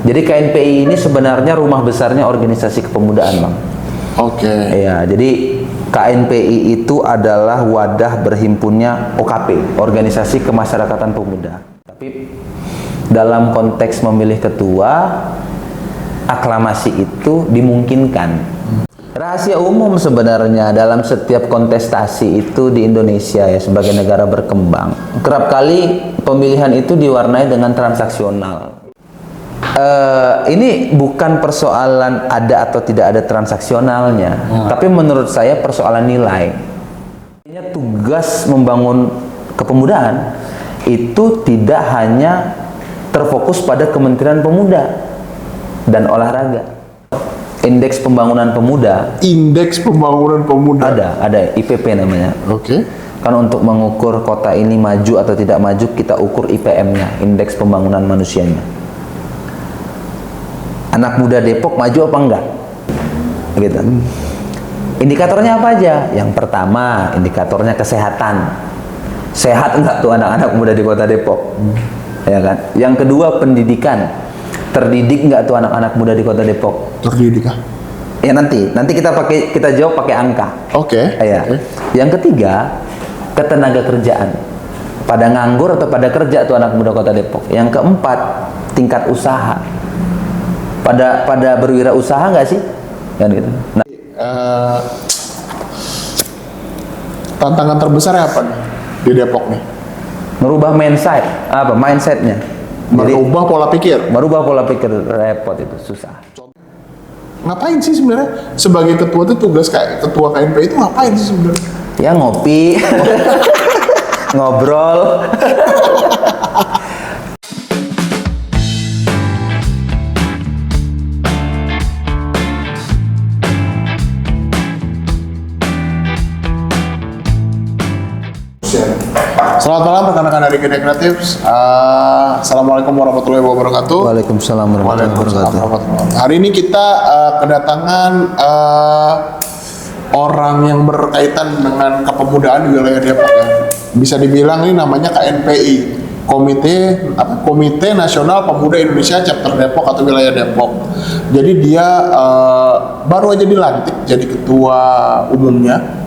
Jadi KNPI ini sebenarnya rumah besarnya organisasi kepemudaan, Bang. Oke. Ya, jadi KNPI itu adalah wadah berhimpunnya OKP, Organisasi Kemasyarakatan Pemuda. Tapi dalam konteks memilih ketua, aklamasi itu dimungkinkan. Rahasia umum sebenarnya dalam setiap kontestasi itu di Indonesia ya sebagai negara berkembang. Kerap kali pemilihan itu diwarnai dengan transaksional. Ini bukan persoalan ada atau tidak ada transaksionalnya, tapi menurut saya persoalan nilai. Tugas membangun kepemudaan itu tidak hanya terfokus pada Kementerian Pemuda dan Olahraga. Indeks Pembangunan Pemuda. Indeks Pembangunan Pemuda. Ada IPP namanya. Oke. Kan untuk mengukur kota ini maju atau tidak maju kita ukur IPM-nya, Indeks Pembangunan Manusianya. Anak muda Depok maju apa enggak? Gitu. Indikatornya apa aja? Yang pertama, indikatornya kesehatan. Sehat enggak tuh anak-anak muda di Kota Depok? Ya kan? Yang kedua, pendidikan. Terdidik enggak tuh anak-anak muda di Kota Depok? Terdidik kah? Ya nanti kita jawab pakai angka. Oke. Ya. Oke. Yang ketiga, ketenaga kerjaan. Pada nganggur atau pada kerja tuh anak muda Kota Depok. Yang keempat, tingkat usaha. Pada berwirausaha nggak sih? Kan gitu. Nah, tantangan terbesarnya apa nih di Depok nih? merubah mindsetnya. Merubah pola pikir. Merubah pola pikir repot itu susah. Ngapain sih sebenarnya sebagai ketua itu tugas kayak ketua KNPI itu ngapain sih sebenarnya? Ya ngopi, ngobrol. Selamat malam rekan-rekan dari Gede Kreatif. Assalamualaikum warahmatullahi wabarakatuh. Waalaikumsalam warahmatullahi wabarakatuh. Hari ini kita kedatangan orang yang berkaitan dengan kepemudaan di wilayah Depok ya. Bisa dibilang ini namanya KNPI, Komite Nasional Pemuda Indonesia Chapter Depok atau wilayah Depok. Jadi dia baru aja dilantik jadi ketua umumnya.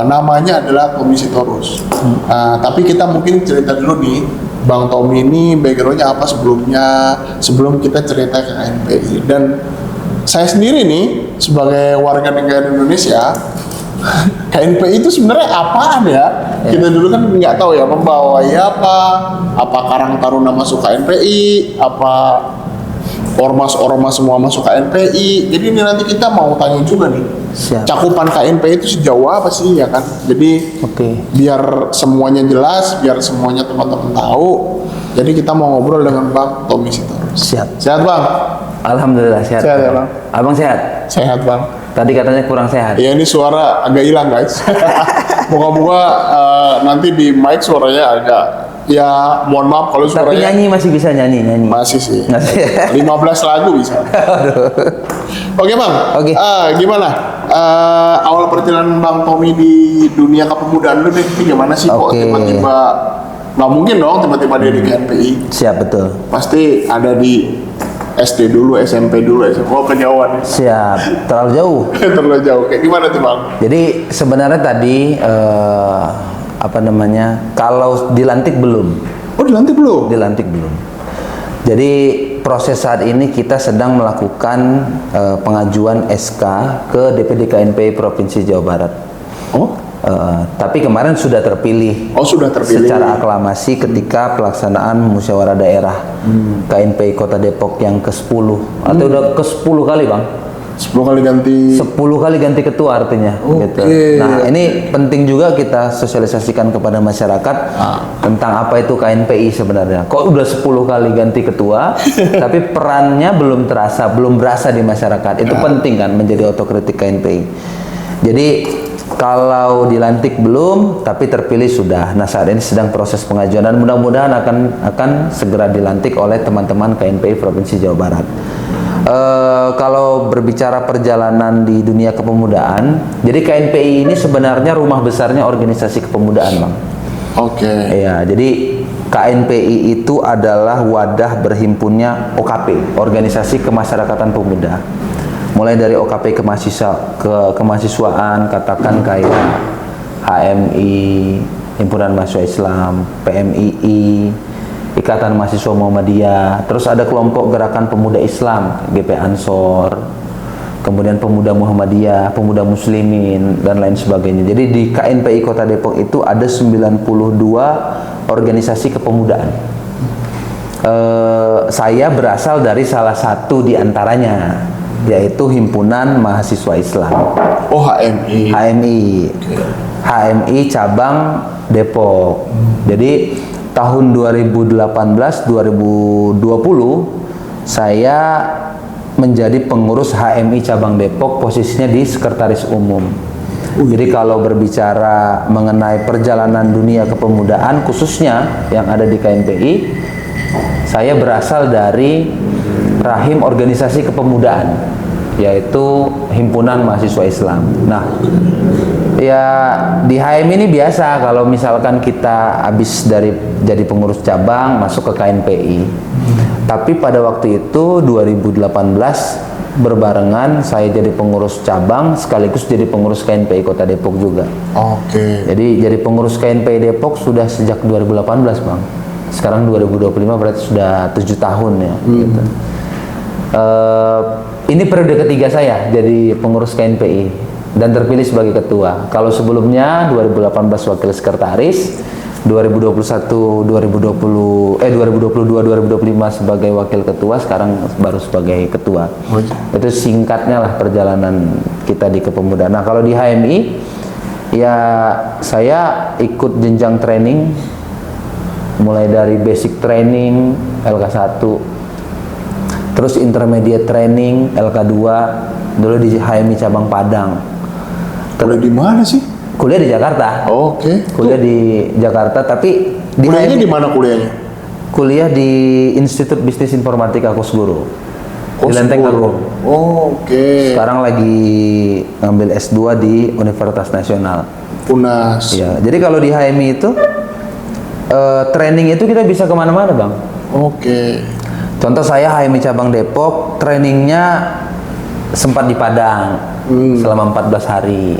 Namanya adalah Tommy Sitorus. Tapi kita mungkin cerita dulu nih, Bang Tommy ini backgroundnya apa sebelumnya, sebelum kita cerita ke KNPI. Dan saya sendiri nih sebagai warga negara Indonesia, KNPI itu sebenarnya apaan ya? Kita dulu kan nggak tahu ya membawa apa Karang Taruna masuk KNPI, apa ormas-ormas semua masuk KNPI. Jadi ini nanti kita mau tanya juga nih. Siap. Cakupan KNPI itu sejauh apa sih ya kan? Jadi biar semuanya jelas, biar semuanya teman-teman tahu. Jadi kita mau ngobrol dengan Bang Tommy Sitorus. Siap. Sehat Bang? Alhamdulillah sehat. Sehat ya Bang? Abang sehat? Sehat Bang. Tadi katanya kurang sehat. Ya ini suara agak hilang guys. Moga-moga nanti di mic suaranya agak, ya mohon maaf kalau suaranya. Tapi nyanyi masih bisa nyanyi. Masih sih. Masih. 15 lagu bisa. Oke Bang. Oke. Gimana awal perjalanan Bang Tommy di dunia kepemudaan dulu deh? Gimana sih kok tiba-tiba? Nggak mungkin dong tiba-tiba dia di KNPI. Siap, betul. Pasti ada di SD dulu, SMP dulu, SMP. Oh kejauhan. Siap. Terlalu jauh. Terlalu jauh. Kayak gimana tuh Bang? Jadi sebenarnya tadi kalau dilantik belum. Oh dilantik belum? Dilantik belum. Jadi proses saat ini kita sedang melakukan pengajuan SK ke DPD KNPI Provinsi Jawa Barat. Oh? Tapi kemarin sudah terpilih. Oh sudah terpilih. Secara aklamasi ketika pelaksanaan musyawarah daerah KNPI Kota Depok yang ke-10 atau udah ke-10 kali Bang. 10 kali ganti. 10 kali ganti ketua artinya. Gitu. Nah ini penting juga kita sosialisasikan kepada masyarakat tentang apa itu KNPI sebenarnya. Kok udah 10 kali ganti ketua, tapi perannya belum berasa di masyarakat. Itu penting kan menjadi otokritik KNPI. Jadi kalau dilantik belum, tapi terpilih sudah. Nah saat ini sedang proses pengajuan dan mudah-mudahan akan segera dilantik oleh teman-teman KNPI Provinsi Jawa Barat. Kalau berbicara perjalanan di dunia kepemudaan, jadi KNPI ini sebenarnya rumah besarnya organisasi kepemudaan, Bang. Oke. Ya, jadi KNPI itu adalah wadah berhimpunnya OKP, Organisasi Kemasyarakatan Pemuda. Mulai dari OKP kemahasiswaan, katakan kayak HMI, Himpunan Mahasiswa Islam, PMII, Ikatan Mahasiswa Muhammadiyah, terus ada kelompok Gerakan Pemuda Islam, GP Ansor, kemudian Pemuda Muhammadiyah, Pemuda Muslimin, dan lain sebagainya. Jadi di KNPI Kota Depok itu ada 92 organisasi kepemudaan. Saya berasal dari salah satu di antaranya, yaitu Himpunan Mahasiswa Islam. Oh, HMI. HMI cabang Depok. Jadi tahun 2018-2020 saya menjadi pengurus HMI cabang Depok, posisinya di sekretaris umum. Jadi kalau berbicara mengenai perjalanan dunia kepemudaan khususnya yang ada di KNPI, saya berasal dari rahim organisasi kepemudaan, yaitu Himpunan Mahasiswa Islam. Nah, ya di HMI ini biasa kalau misalkan kita habis dari jadi pengurus cabang masuk ke KNPI. Tapi pada waktu itu 2018 berbarengan saya jadi pengurus cabang sekaligus jadi pengurus KNPI Kota Depok juga. Oke. Jadi jadi pengurus KNPI Depok sudah sejak 2018, Bang. Sekarang 2025 berarti sudah 7 tahun ya. Gitu. Ini periode ketiga saya jadi pengurus KNPI dan terpilih sebagai ketua. Kalau sebelumnya 2018 wakil sekretaris, 2022 2025 sebagai wakil ketua, sekarang baru sebagai ketua. Itu singkatnya lah perjalanan kita di kepemudaan. Nah, kalau di HMI ya saya ikut jenjang training mulai dari basic training LK1, terus intermediate training LK2 dulu di HMI cabang Padang. Kuliah di mana sih? Kuliah di Jakarta. Oke. Kuliah di Jakarta, tapi di Kuliahnya di mana kuliahnya? Kuliah di Institut Bisnis Informatika Kosgoro. Di Lenteng Agung. Oke. Sekarang lagi ngambil S2 di Universitas Nasional. UNAS. Ya, jadi kalau di HMI itu training itu kita bisa kemana-mana, Bang. Oke. Contoh saya HMI cabang Depok, trainingnya sempat di Padang selama 14 hari.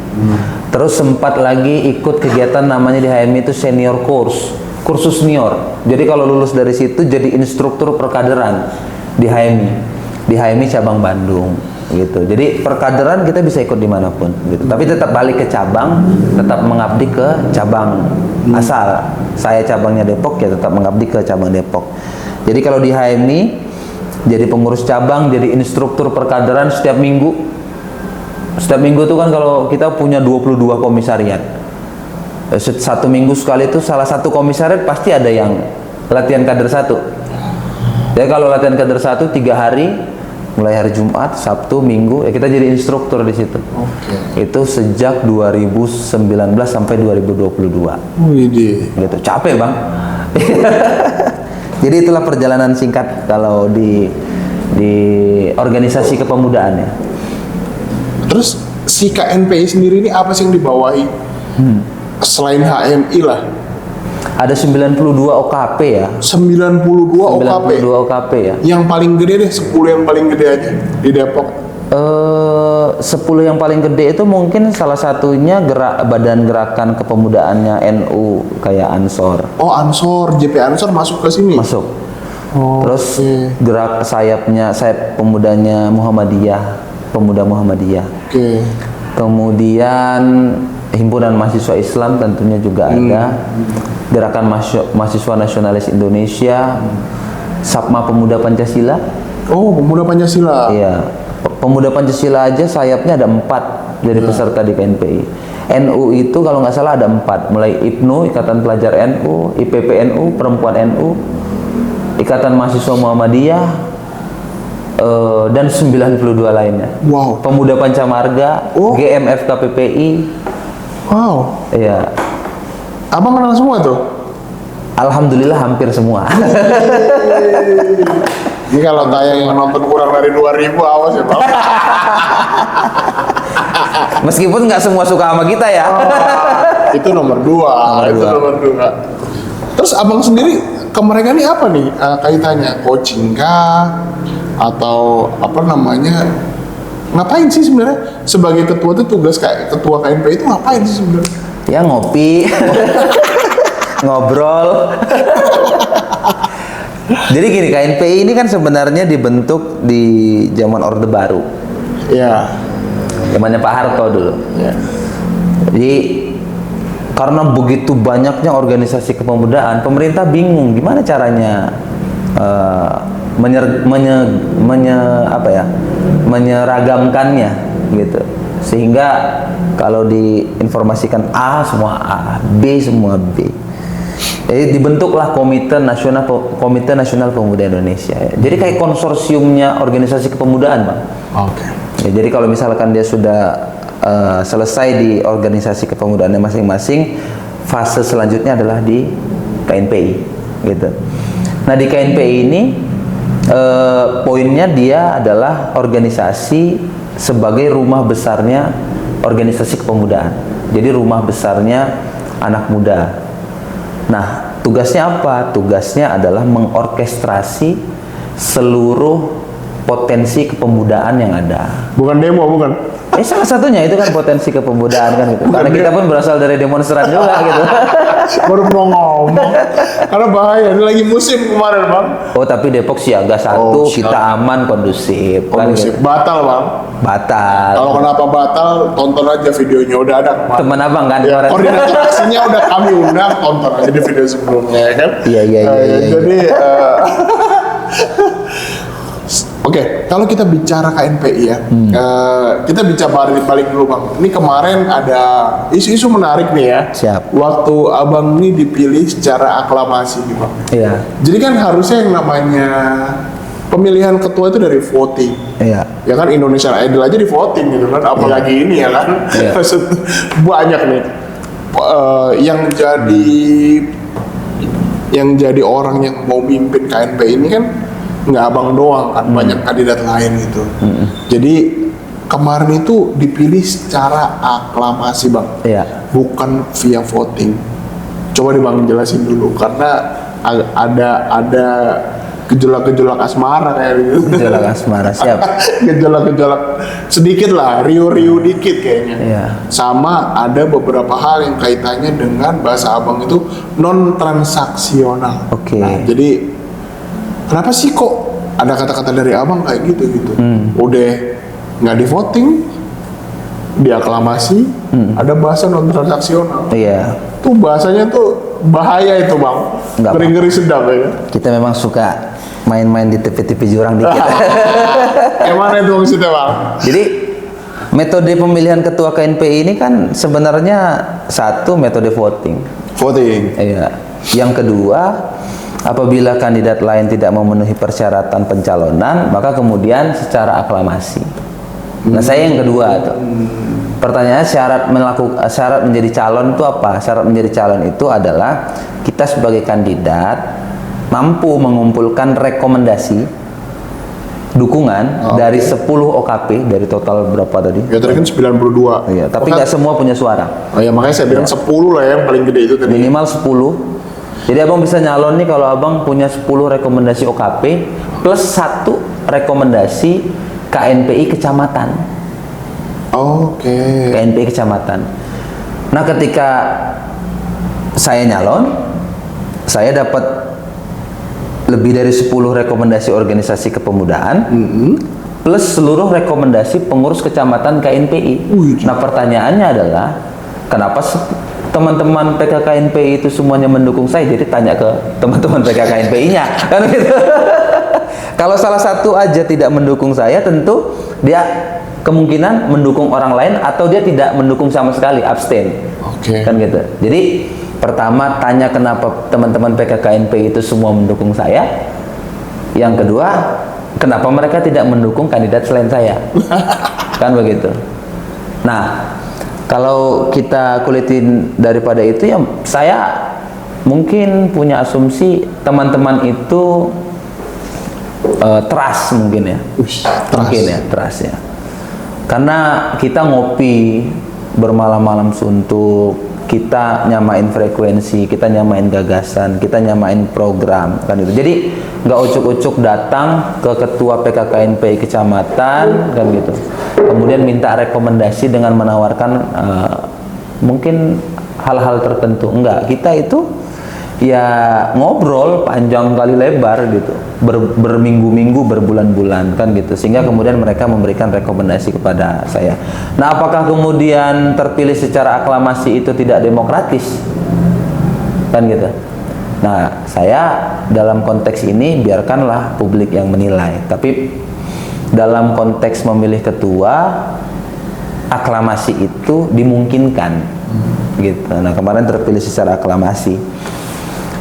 Terus sempat lagi ikut kegiatan namanya di HMI itu senior course, kursus senior. Jadi kalau lulus dari situ jadi instruktur perkaderan di HMI cabang Bandung gitu. Jadi perkaderan kita bisa ikut dimanapun gitu. Tapi tetap balik ke cabang, tetap mengabdi ke cabang asal. Saya cabangnya Depok ya tetap mengabdi ke cabang Depok. Jadi kalau di HMI jadi pengurus cabang, jadi instruktur perkaderan setiap minggu. Setiap minggu itu kan kalau kita punya 22 komisariat. Satu minggu sekali itu salah satu komisariat pasti ada yang latihan kader 1. Jadi kalau latihan kader 1 3 hari, mulai hari Jumat, Sabtu, Minggu, ya kita jadi instruktur di situ. Oke. Itu sejak 2019 sampai 2022. Widih. Gitu. Capek, Bang. Jadi itulah perjalanan singkat kalau di organisasi kepemudaan ya. Terus si KNPI sendiri ini apa sih yang dibawahi? Selain HMI lah. Ada 92 OKP ya. 92 OKP. 92 OKP ya. Yang paling gede deh, 10 yang paling gede aja di Depok. 10 yang paling gede itu mungkin salah satunya badan gerakan kepemudaannya NU kayak Ansor. Oh, Ansor, JP Ansor masuk ke sini. Masuk. Oh, Terus oke. gerak sayap pemudanya Muhammadiyah, pemuda Muhammadiyah. Oke. Kemudian Himpunan Mahasiswa Islam tentunya juga ada. Gerakan Mahasiswa Nasionalis Indonesia, Sapma Pemuda Pancasila. Oh, Pemuda Pancasila. Iya. Pemuda Pancasila aja sayapnya ada 4 jadi peserta di KNPI. NU itu kalau nggak salah ada 4, mulai IPNU, Ikatan Pelajar NU, IPPNU, Perempuan NU, Ikatan Mahasiswa Muhammadiyah, dan 92 lainnya. Wow. Pemuda Pancamarga, Oh. GMF KPPI. Wow. Iya. Abang kenal semua tuh? Alhamdulillah hampir semua. Ini kalau tayang yang nonton kurang dari 2000, awas ya Bang. Meskipun nggak semua suka sama kita ya. Itu nomor 2. Nomor Itu dua. nomor 2. Terus abang sendiri ke mereka nih apa nih kaitannya? Coaching kah? Atau apa namanya? Ngapain sih sebenarnya sebagai ketua itu tugas kayak ketua KNPI itu ngapain sih sebenarnya? Ya ngopi, ngobrol. Jadi gini, KNPI ini kan sebenarnya dibentuk di zaman Orde Baru. Ya. Zamannya Pak Harto dulu. Ya. Jadi karena begitu banyaknya organisasi kepemudaan, pemerintah bingung gimana caranya menyeragamkannya gitu. Sehingga kalau diinformasikan A semua A, B semua B. Jadi dibentuklah Komite Nasional Pemuda Indonesia. Jadi kayak konsorsiumnya organisasi kepemudaan, Bang. Oke. Ya, jadi kalau misalkan dia sudah selesai di organisasi kepemudaan masing-masing, fase selanjutnya adalah di KNPI, gitu. Nah di KNPI ini poinnya dia adalah organisasi sebagai rumah besarnya organisasi kepemudaan. Jadi rumah besarnya anak muda. Nah tugasnya apa? Tugasnya adalah mengorkestrasi seluruh potensi kepemudaan yang ada. Bukan demo, bukan? Salah satunya itu kan potensi kepemudaan kan gitu. Karena kita pun berasal dari demonstran juga gitu. Baru mau ngomong. Karena bahaya, ini lagi musim kemarin, Bang. Oh, tapi Depok siaga 1, kita aman, kondusif. Kan gitu. Batal, Bang. Batal. Kalau kenapa batal, tonton aja videonya, udah ada kemarin. Teman abang kan Ya, kemarin. koordinator aksinya udah kami undang, tonton aja di video sebelumnya, ya kan? Iya. Jadi, Oke, kalau kita bicara KNPI ya, kita bicara balik dulu Bang. Ini kemarin ada isu-isu menarik nih ya. Siap. Waktu abang ini dipilih secara aklamasi nih Bang. Iya. Jadi kan harusnya yang namanya pemilihan ketua itu dari voting. Iya. Ya kan Indonesian Idol aja di voting gitu kan, apalagi ini ya kan. Iya. Maksud banyak nih yang jadi orang yang mau mimpin KNPI ini kan nggak abang doang kan, banyak kandidat lain gitu. Jadi kemarin itu dipilih secara aklamasi Bang, bukan via voting. Coba nih Bang jelasin dulu karena ada gejolak-gejolak asmara kayak gitu. Gejolak asmara, siap. Gejolak-gejolak sedikit lah, riuh-riuh dikit kayaknya. Iya. Sama ada beberapa hal yang kaitannya dengan bahasa abang itu non transaksional. Oke. Nah, jadi kenapa sih kok ada kata-kata dari abang kayak gitu? Udah nggak di voting, di aklamasi, ada bahasa non transaksional. Iya. Tuh bahasanya tuh bahaya itu Bang. Nggak Ngeri-ngeri sedap ya. Kita memang suka main-main di TV-TV jurang dikit. Yang mana itu maksudnya Bang? Jadi metode pemilihan ketua KNPI ini kan sebenarnya satu metode voting. Voting. Iya. Yang kedua, apabila kandidat lain tidak memenuhi persyaratan pencalonan, maka kemudian secara aklamasi. Nah, saya yang kedua tuh. Pertanyaannya syarat menjadi calon itu apa? Syarat menjadi calon itu adalah kita sebagai kandidat mampu mengumpulkan rekomendasi dukungan dari 10 OKP dari total berapa tadi? Ya tadi kan 92. Iya, tapi nggak semua punya suara. Oh ya makanya saya bilang 10 lah yang paling gede itu tadi. Minimal 10. Jadi abang bisa nyalon nih kalau abang punya 10 rekomendasi OKP plus 1 rekomendasi KNPI kecamatan. Oke. KNPI kecamatan. Nah, ketika saya nyalon, saya dapat lebih dari 10 rekomendasi organisasi kepemudaan plus seluruh rekomendasi pengurus kecamatan KNPI. Nah, pertanyaannya adalah kenapa teman-teman PKKNPI itu semuanya mendukung saya? Jadi tanya ke teman-teman PKKNPI-nya kan gitu. Kalau salah satu aja tidak mendukung saya, tentu dia kemungkinan mendukung orang lain atau dia tidak mendukung sama sekali, abstain. Oke. Kan gitu. Jadi pertama tanya kenapa teman-teman PKKNPI itu semua mendukung saya. Yang kedua, kenapa mereka tidak mendukung kandidat selain saya? Kan begitu. Nah, kalau kita kulitin daripada itu ya saya mungkin punya asumsi teman-teman itu trust mungkin ya. Mungkin ya, trust ya. Karena kita ngopi bermalam-malam suntuk, kita nyamain frekuensi, kita nyamain gagasan, kita nyamain program, kan itu. Jadi nggak ucuk-ucuk datang ke ketua PKKNPI kecamatan, kan gitu. Kemudian minta rekomendasi dengan menawarkan mungkin hal-hal tertentu. Enggak, kita itu ya ngobrol panjang kali lebar gitu, berminggu-minggu, berbulan-bulan, kan gitu, sehingga kemudian mereka memberikan rekomendasi kepada saya. Nah, apakah kemudian terpilih secara aklamasi itu tidak demokratis, kan gitu? Nah, saya dalam konteks ini biarkanlah publik yang menilai, tapi dalam konteks memilih ketua, aklamasi itu dimungkinkan gitu. Nah, kemarin terpilih secara aklamasi.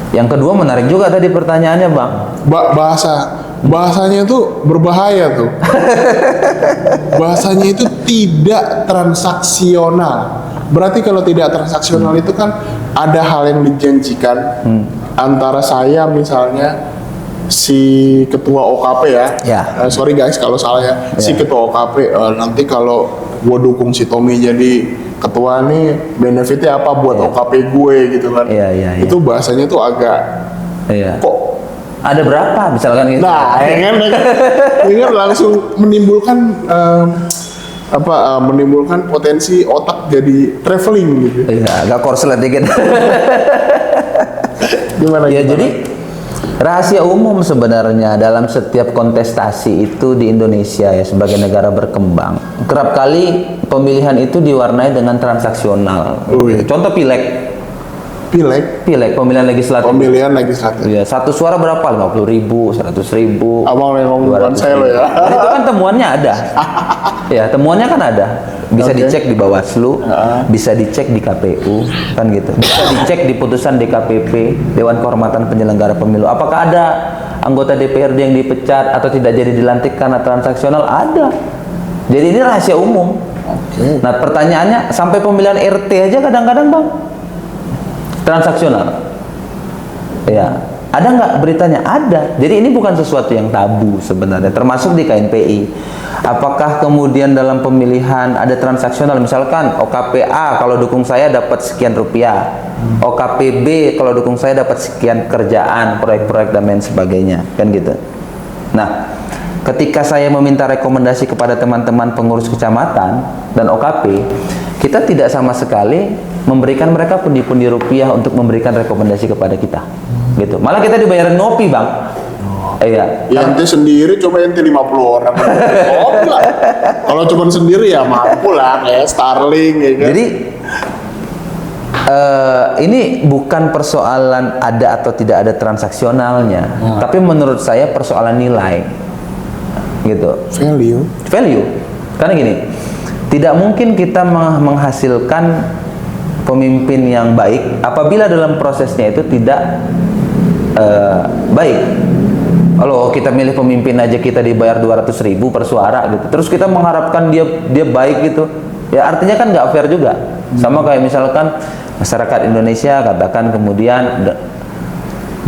Yang kedua, menarik juga tadi pertanyaannya, Bang. Bahasanya itu berbahaya tuh. Bahasanya itu tidak transaksional. Berarti kalau tidak transaksional itu kan ada hal yang dijanjikan antara saya misalnya si ketua OKP ya. Sorry guys kalau salah ya. Si ketua OKP nanti kalau gue dukung si Tommy jadi ketua nih, benefitnya apa buat OKP gue gitu kan. Itu bahasanya tuh agak kok ada berapa misalkan gitu. Nah, ini kan langsung menimbulkan menimbulkan potensi otak jadi traveling gitu. Agak korslet dikit. Gimana? Jadi rahasia umum sebenarnya dalam setiap kontestasi itu di Indonesia ya, sebagai negara berkembang, kerap kali pemilihan itu diwarnai dengan transaksional. Contoh pileg, pemilihan legislatif. Ya, satu suara berapa? 50.000, 100.000. Abang yang ngomong saya lo ya. Dan itu kan temuannya ada. Ya, temuannya kan ada. Bisa dicek di Bawaslu, bisa dicek di KPU, kan gitu. Bisa dicek di putusan DKPP, Dewan Kehormatan Penyelenggara Pemilu. Apakah ada anggota DPRD yang dipecat atau tidak jadi dilantik karena transaksional? Ada. Jadi ini rahasia umum. Nah, pertanyaannya, sampai pemilihan RT aja kadang-kadang, Bang, transaksional. Ya, ada nggak beritanya? Ada. Jadi ini bukan sesuatu yang tabu sebenarnya, termasuk di KNPI. Apakah kemudian dalam pemilihan ada transaksional? Misalkan OKPA kalau dukung saya dapat sekian rupiah, OKPB kalau dukung saya dapat sekian kerjaan, proyek-proyek dan lain sebagainya, kan gitu. Nah, ketika saya meminta rekomendasi kepada teman-teman pengurus kecamatan dan OKP, kita tidak sama sekali memberikan mereka pundi-pundi rupiah untuk memberikan rekomendasi kepada kita, gitu. Malah kita dibayarin ngopi, Bang. Iya. Ya, ente sendiri coba ente 50 orang. Kalau cuma sendiri ya mampu lah, kayak Starling ya kan? Jadi ini bukan persoalan ada atau tidak ada transaksionalnya, tapi menurut saya persoalan nilai, gitu. Value. Karena gini, tidak mungkin kita menghasilkan pemimpin yang baik apabila dalam prosesnya itu tidak baik. Kalau kita milih pemimpin aja kita dibayar 200.000 per suara gitu, terus kita mengharapkan dia baik gitu, ya artinya kan nggak fair juga. Sama kayak misalkan masyarakat Indonesia katakan kemudian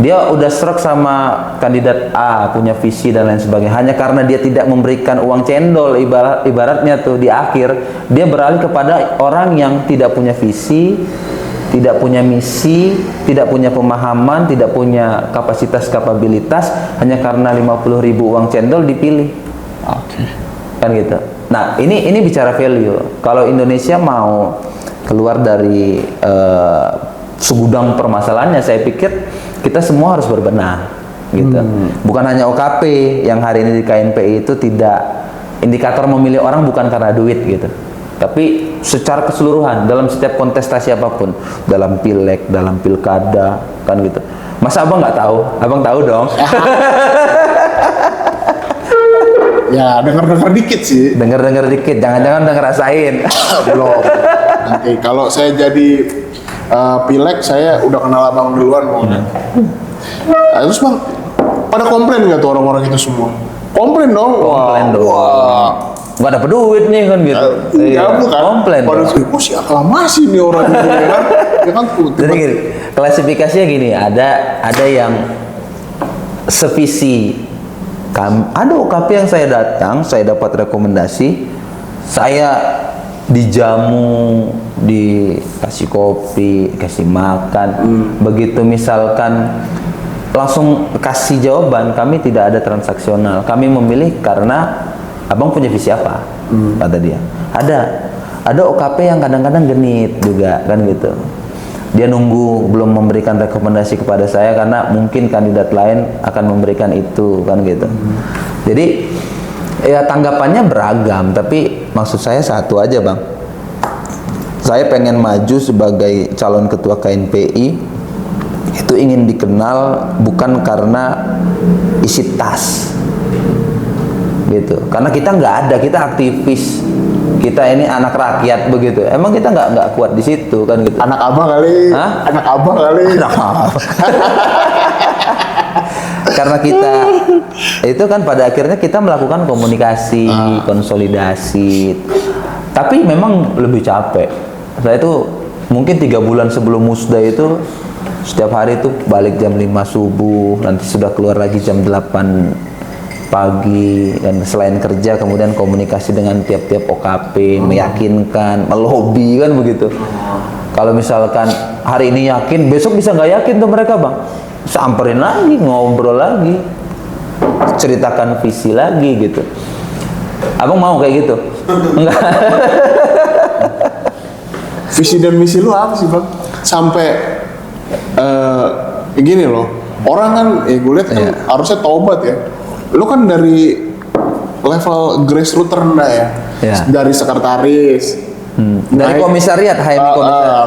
dia udah stroke sama kandidat A, punya visi dan lain sebagainya, hanya karena dia tidak memberikan uang cendol, ibaratnya tuh di akhir dia beralih kepada orang yang tidak punya visi, tidak punya misi, tidak punya pemahaman, tidak punya kapasitas kapabilitas, hanya karena 50.000 uang cendol dipilih. Kan gitu. Nah, ini bicara value. Kalau Indonesia mau keluar dari segudang permasalahannya, saya pikir kita semua harus berbenah, gitu. Bukan hanya OKP yang hari ini di KNPI itu tidak, indikator memilih orang bukan karena duit gitu. Tapi secara keseluruhan dalam setiap kontestasi apapun, dalam pileg, dalam pilkada, kan gitu. Masa abang nggak tahu? Abang tahu dong. Ya dengar dikit sih. Dengar dikit, jangan-jangan udah ngerasain. Belum. Nanti kalau saya jadi pileg, saya udah kenal abang duluan mau. Terus bang, pada komplain nggak tuh orang-orang itu semua? Komplain dong. Komplain dong. Nggak dapet duit nih kan gitu. Iya, bukan. Komplain. Pada si aklamasi nih orang itu kan. Ya kan tuh. Jadi gini, klasifikasinya gini, ada yang sevisi. Ada OKP yang saya datang, saya dapat rekomendasi, saya dijamu dikasih kopi, kasih makan. Begitu misalkan langsung kasih jawaban, kami tidak ada transaksional. Kami memilih karena abang punya visi apa, kata dia. Ada OKP yang kadang-kadang genit juga kan gitu. Dia nunggu belum memberikan rekomendasi kepada saya karena mungkin kandidat lain akan memberikan itu kan gitu. Jadi ya tanggapannya beragam, tapi maksud saya satu aja bang. Saya pengen maju sebagai calon ketua KNPI itu ingin dikenal bukan karena isi tas gitu. Karena kita nggak ada, kita aktivis. Kita ini anak rakyat begitu. Emang kita nggak kuat di situ kan gitu. Anak abang kali. Hah? Anak abang kali. Karena kita itu kan pada akhirnya kita melakukan komunikasi, konsolidasi. Tapi memang lebih capek. Saya itu mungkin 3 bulan sebelum musda itu setiap hari itu balik jam 5 subuh, nanti sudah keluar lagi jam 8 pagi, dan selain kerja kemudian komunikasi dengan tiap-tiap OKP, meyakinkan, melobi kan begitu. Kalau misalkan hari ini yakin, besok bisa nggak yakin tuh mereka bang, samperin lagi, ngobrol lagi, ceritakan visi lagi gitu. Abang mau kayak gitu? Enggak. Visi dan misi lu apa sih bang? Sampai gini loh, orang kan, gue lihat kan harusnya tobat ya. Lu kan dari level grassroots terendah ya, dari sekretaris, dari komisariat,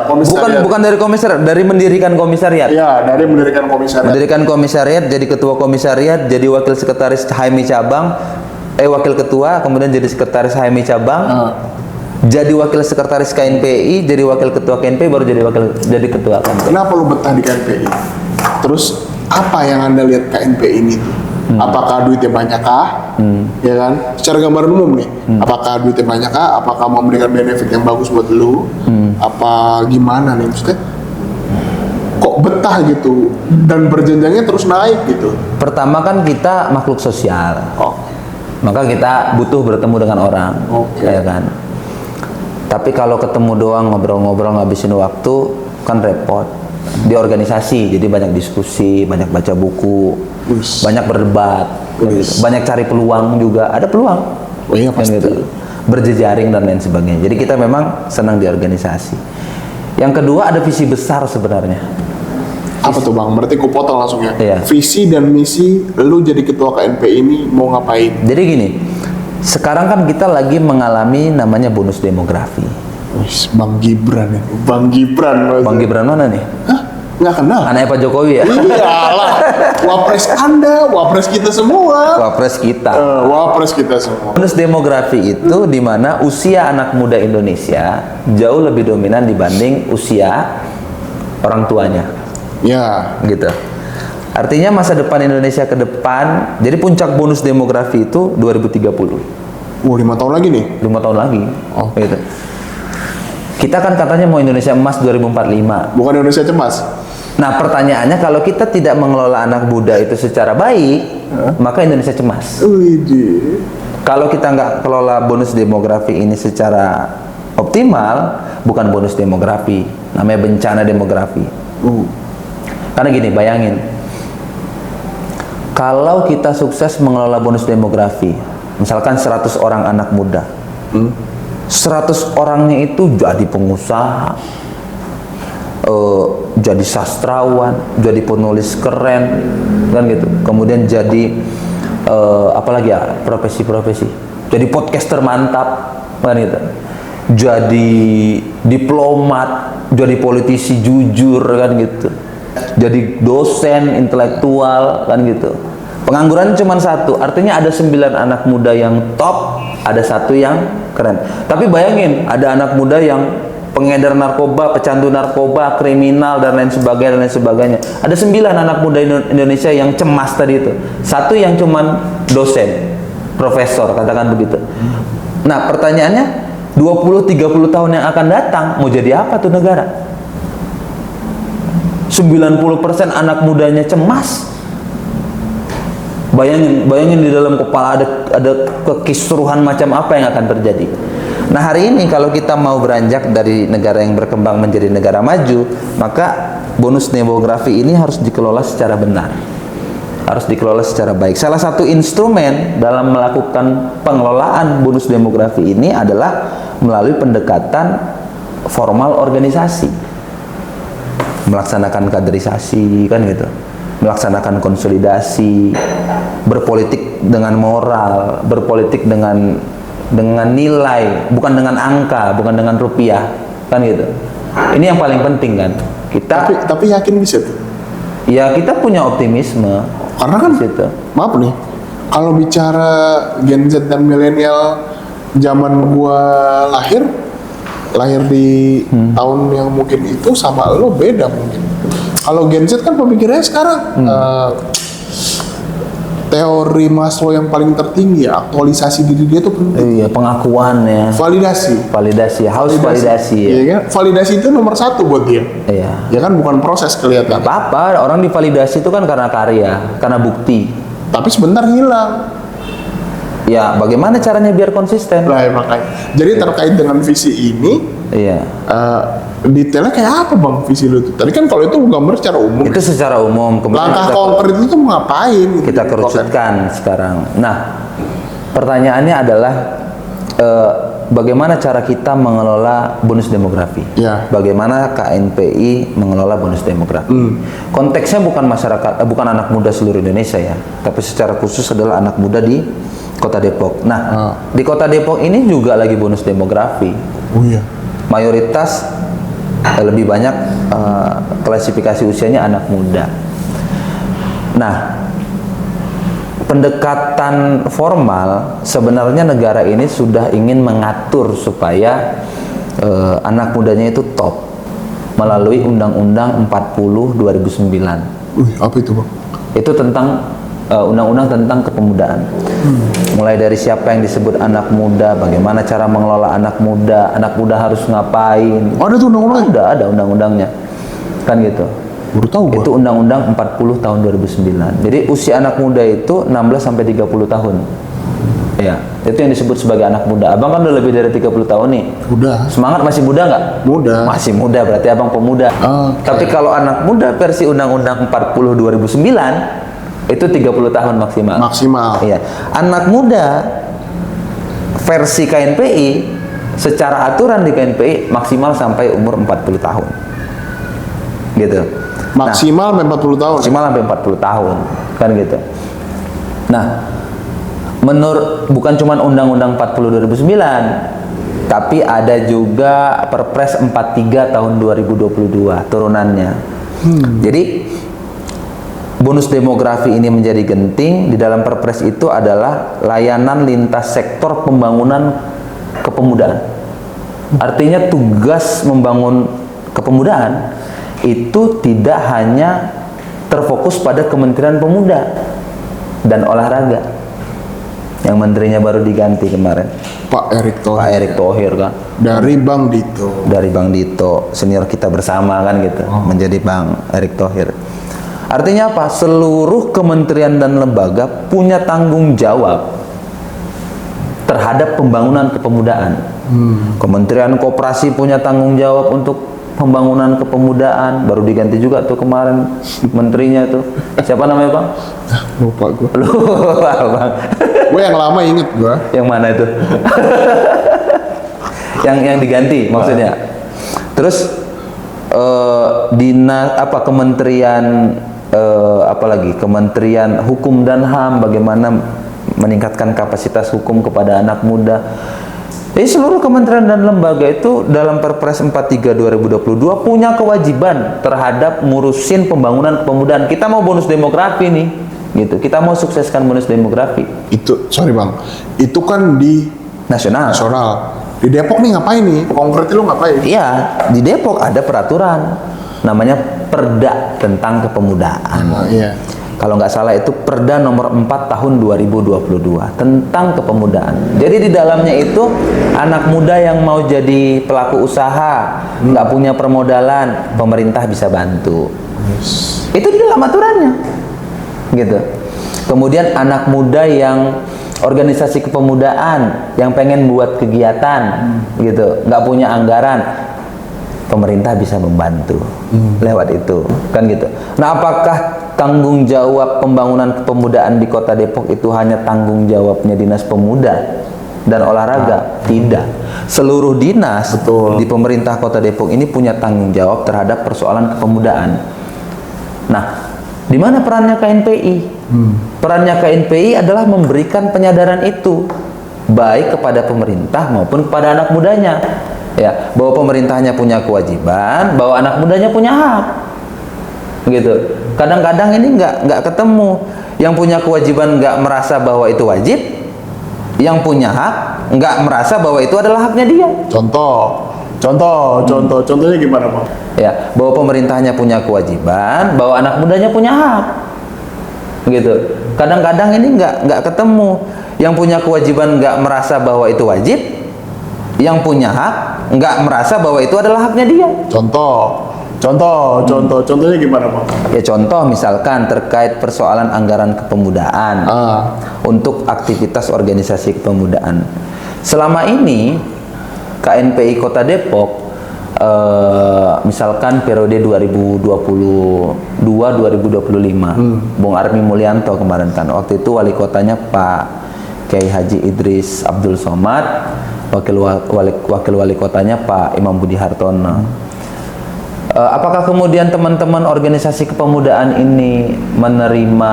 komisariat. Bukan dari komisariat, dari mendirikan komisariat. Ya, dari mendirikan komisariat. Mendirikan komisariat, jadi ketua komisariat, jadi wakil sekretaris HMI cabang, wakil ketua, kemudian jadi sekretaris HMI cabang, jadi wakil sekretaris KNPI, jadi wakil ketua KNPI, baru jadi ketua KNPI. Kenapa lu betah di KNPI? Terus apa yang Anda lihat KNPI ini? Apakah duitnya banyak kah? Ya kan? Secara gambaran umum nih, apakah duitnya banyak kah? Apakah memberikan benefit yang bagus buat lu? Apa gimana nih maksudnya? Kok betah gitu dan berjenjangnya terus naik gitu? Pertama kan kita makhluk sosial, maka kita butuh bertemu dengan orang, ya kan? Tapi kalau ketemu doang ngobrol-ngobrol ngabisin waktu kan repot. Di organisasi jadi banyak diskusi, banyak baca buku, banyak berdebat, banyak cari peluang juga. Ada peluang, pasti. Gitu. Berjejaring dan lain sebagainya. Jadi kita memang senang di organisasi. Yang kedua ada visi besar sebenarnya. Apa tuh bang? Berarti ku potong langsung ya. Iya. Visi dan misi lu jadi ketua KNPI ini mau ngapain? Jadi gini, sekarang kan kita lagi mengalami namanya bonus demografi. Bang Gibran ya, Bang Gibran. Bang Gibran mana nih? Hah? Nggak kenal? Anaknya Pak Jokowi ya? Iyalah, wapres Anda, wapres kita semua. Wapres kita. Wapres kita semua. Bonus demografi itu di mana usia anak muda Indonesia jauh lebih dominan dibanding usia orang tuanya. Ya. Gitu. Artinya masa depan Indonesia ke depan, jadi puncak bonus demografi itu 2030. 5 tahun lagi nih? 5 tahun lagi. Gitu. Kita kan katanya mau Indonesia emas 2045. Bukan Indonesia cemas. Nah pertanyaannya, kalau kita tidak mengelola anak muda itu secara baik, maka Indonesia cemas. Kalau kita nggak kelola bonus demografi ini secara optimal, bukan bonus demografi, namanya bencana demografi. Karena gini, bayangin, kalau kita sukses mengelola bonus demografi, misalkan 100 orang anak muda, 100 orangnya itu jadi pengusaha, jadi sastrawan, jadi penulis keren, kan gitu. Kemudian jadi apalagi ya, profesi-profesi. Jadi podcaster mantap, kan gitu. Jadi diplomat, jadi politisi jujur, kan gitu. Jadi dosen intelektual, kan gitu. Pengangguran cuma 1, artinya ada 9 anak muda yang top, ada 1 yang keren. Tapi bayangin, ada anak muda yang pengedar narkoba, pecandu narkoba, kriminal dan lain sebagainya. Ada 9 anak muda Indonesia yang cemas tadi itu. 1 yang cuman dosen, profesor, katakan begitu. Nah, pertanyaannya 20-30 tahun yang akan datang mau jadi apa tuh negara? 90% anak mudanya cemas. Bayangin di dalam kepala ada kekisruhan macam apa yang akan terjadi. Nah hari ini kalau kita mau beranjak dari negara yang berkembang menjadi negara maju, maka bonus demografi ini harus dikelola secara benar, harus dikelola secara baik. Salah satu instrumen dalam melakukan pengelolaan bonus demografi ini adalah melalui pendekatan formal organisasi, melaksanakan kaderisasi, kan gitu, melaksanakan konsolidasi, berpolitik dengan moral, berpolitik dengan nilai, bukan dengan angka, bukan dengan rupiah, kan gitu. Ini yang paling penting kan. Kita Tapi yakin bisa tuh? ya kita punya optimisme. Karena kan, di situ. maaf nih, kalau bicara Gen Z dan milenial zaman gua lahir di tahun yang mungkin itu sama lo beda mungkin. Kalau Gen Z kan pemikirannya sekarang teori Maslow yang paling tertinggi, aktualisasi diri dia tuh penting. Iya, pengakuan ya. Validasi, Harus validasi ya. Iya kan? Validasi itu nomor satu buat dia. Iya. Ya kan, bukan proses kelihatan. Apa-apa, orang divalidasi itu kan karena karya, karena bukti. Tapi sebentar hilang. Ya, bagaimana caranya biar konsisten? Nah, ya makanya. Jadi terkait dengan visi ini, Iya. detailnya kayak apa bang visi lu tuh? Tadi kan kalau itu gambar secara umum. Itu secara umum. Kemudian Langkah konkret itu mau ngapain? Gitu, kita kerucutkan sekarang. Nah, pertanyaannya adalah bagaimana cara kita mengelola bonus demografi? Ya. Bagaimana KNPI mengelola bonus demografi? Konteksnya bukan masyarakat, bukan anak muda seluruh Indonesia ya, tapi secara khusus adalah anak muda di Kota Depok. Nah, di Kota Depok ini juga lagi bonus demografi. Oh iya. Mayoritas lebih banyak klasifikasi usianya anak muda. Nah, pendekatan formal sebenarnya negara ini sudah ingin mengatur supaya anak mudanya itu top melalui Undang-Undang 40 2009. Apa itu bang? Itu tentang undang-undang tentang kepemudaan. Mulai dari siapa yang disebut anak muda, bagaimana cara mengelola anak muda harus ngapain. Oh, ada tuh undang-undangnya? Ada undang-undangnya. Kan gitu. Baru tahu gua. Itu Undang-Undang 40 tahun 2009. Jadi usia anak muda itu 16 sampai 30 tahun. Ya, itu yang disebut sebagai anak muda. Abang kan udah lebih dari 30 tahun nih. Udah. Semangat masih muda nggak? Muda. Masih muda, berarti abang pemuda. Oke. Tapi kalau anak muda versi Undang-Undang 40 2009 itu 30 tahun maksimal. Maksimal. Iya. Anak muda versi KNPI secara aturan di KNPI maksimal sampai umur 40 tahun. Gitu. Maksimal sampai 40 tahun. Maksimal sampai 40 tahun. Kan gitu. Nah, menurut bukan cuma Undang-Undang 40 2009, tapi ada juga Perpres 43 tahun 2022 turunannya. Jadi bonus demografi ini menjadi genting. Di dalam Perpres itu adalah layanan lintas sektor pembangunan kepemudaan. Artinya tugas membangun kepemudaan itu tidak hanya terfokus pada Kementerian Pemuda dan Olahraga yang menterinya baru diganti kemarin, Pak Erick Thohir. Pak Erick Thohir kan, Dari Bang Dito. dari Bang Dito, senior kita bersama kan gitu, menjadi Bang Erick Thohir. Artinya apa? Seluruh kementerian dan lembaga punya tanggung jawab terhadap pembangunan kepemudaan. Kementerian Koperasi punya tanggung jawab untuk pembangunan kepemudaan, baru diganti juga tuh kemarin menterinya tuh. Siapa namanya Bang? Lupa gue. Lupa Bang. Gue yang lama inget gue. Yang mana itu? yang diganti maksudnya. Terus kementerian apalagi Kementerian Hukum dan HAM, bagaimana meningkatkan kapasitas hukum kepada anak muda. Jadi seluruh kementerian dan lembaga itu dalam Perpres 43 2022 punya kewajiban terhadap ngurusin pembangunan kepemudaan. Kita mau bonus demografi nih, gitu. Kita mau sukseskan bonus demografi. Itu, sorry bang, itu kan di Nasional. Di Depok nih ngapain nih? Konkretnya lu ngapain? Iya, di Depok ada peraturan namanya Perda tentang kepemudaan. Iya. Kalau nggak salah itu Perda nomor 4 tahun 2022 tentang kepemudaan. Jadi di dalamnya itu anak muda yang mau jadi pelaku usaha, nggak punya permodalan, pemerintah bisa bantu. Itu di dalam aturannya, gitu. Kemudian anak muda yang organisasi kepemudaan yang pengen buat kegiatan gitu, nggak punya anggaran, pemerintah bisa membantu lewat itu, kan gitu. Nah, apakah tanggung jawab pembangunan kepemudaan di Kota Depok itu hanya tanggung jawabnya Dinas Pemuda dan Olahraga? Tidak. Seluruh dinas di pemerintah Kota Depok ini punya tanggung jawab terhadap persoalan kepemudaan. Nah, di mana perannya KNPI? Perannya KNPI adalah memberikan penyadaran itu, baik kepada pemerintah maupun kepada anak mudanya. Ya, bahwa pemerintahnya punya kewajiban, bahwa anak mudanya punya hak. Gitu. Kadang-kadang ini nggak ketemu. Yang punya kewajiban nggak merasa bahwa itu wajib, yang punya hak nggak merasa bahwa itu adalah haknya dia. Contohnya gimana, Bang? Ya, bahwa pemerintahnya punya kewajiban, bahwa anak mudanya punya hak. Gitu. Kadang-kadang ini nggak ketemu. Yang punya kewajiban nggak merasa bahwa itu wajib, yang punya hak nggak merasa bahwa itu adalah haknya dia. Contohnya gimana, Bang? Ya, contoh misalkan terkait persoalan anggaran kepemudaan untuk aktivitas organisasi kepemudaan. Selama ini KNPI Kota Depok misalkan periode 2022-2025, Bung Armi Mulyanto kemarin kan, waktu itu wali kotanya Pak Kiai Haji Idris Abdul Somad, wakil wali kotanya Pak Imam Budi Hartono. Apakah kemudian teman-teman organisasi kepemudaan ini menerima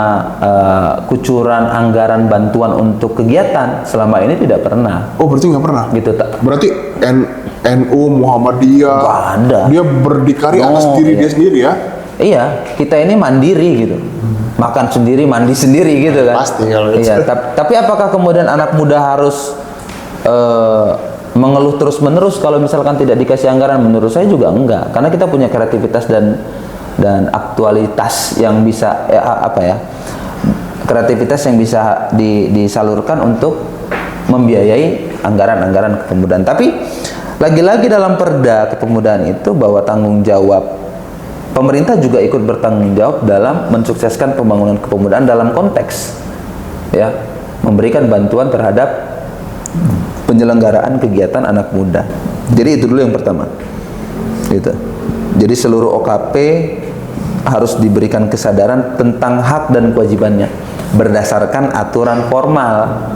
kucuran anggaran bantuan untuk kegiatan? Selama ini tidak pernah. Oh, berarti nggak pernah? Gitu, berarti NU, Muhammadiyah, nggak ada. Dia berdikari atas diri dia sendiri ya? Iya, kita ini mandiri gitu. Makan sendiri, mandi sendiri gitu kan. Pasti kalau itu. Iya, tapi apakah kemudian anak muda harus mengeluh terus-menerus kalau misalkan tidak dikasih anggaran? Menurut saya juga enggak, karena kita punya kreativitas dan aktualitas yang bisa kreativitas yang bisa disalurkan untuk membiayai anggaran-anggaran kepemudaan. Tapi lagi-lagi dalam Perda Kepemudaan itu bahwa tanggung jawab pemerintah juga ikut bertanggung jawab dalam mensukseskan pembangunan kepemudaan dalam konteks memberikan bantuan terhadap penyelenggaraan kegiatan anak muda. Jadi itu dulu yang pertama. Gitu. Jadi seluruh OKP harus diberikan kesadaran tentang hak dan kewajibannya berdasarkan aturan formal,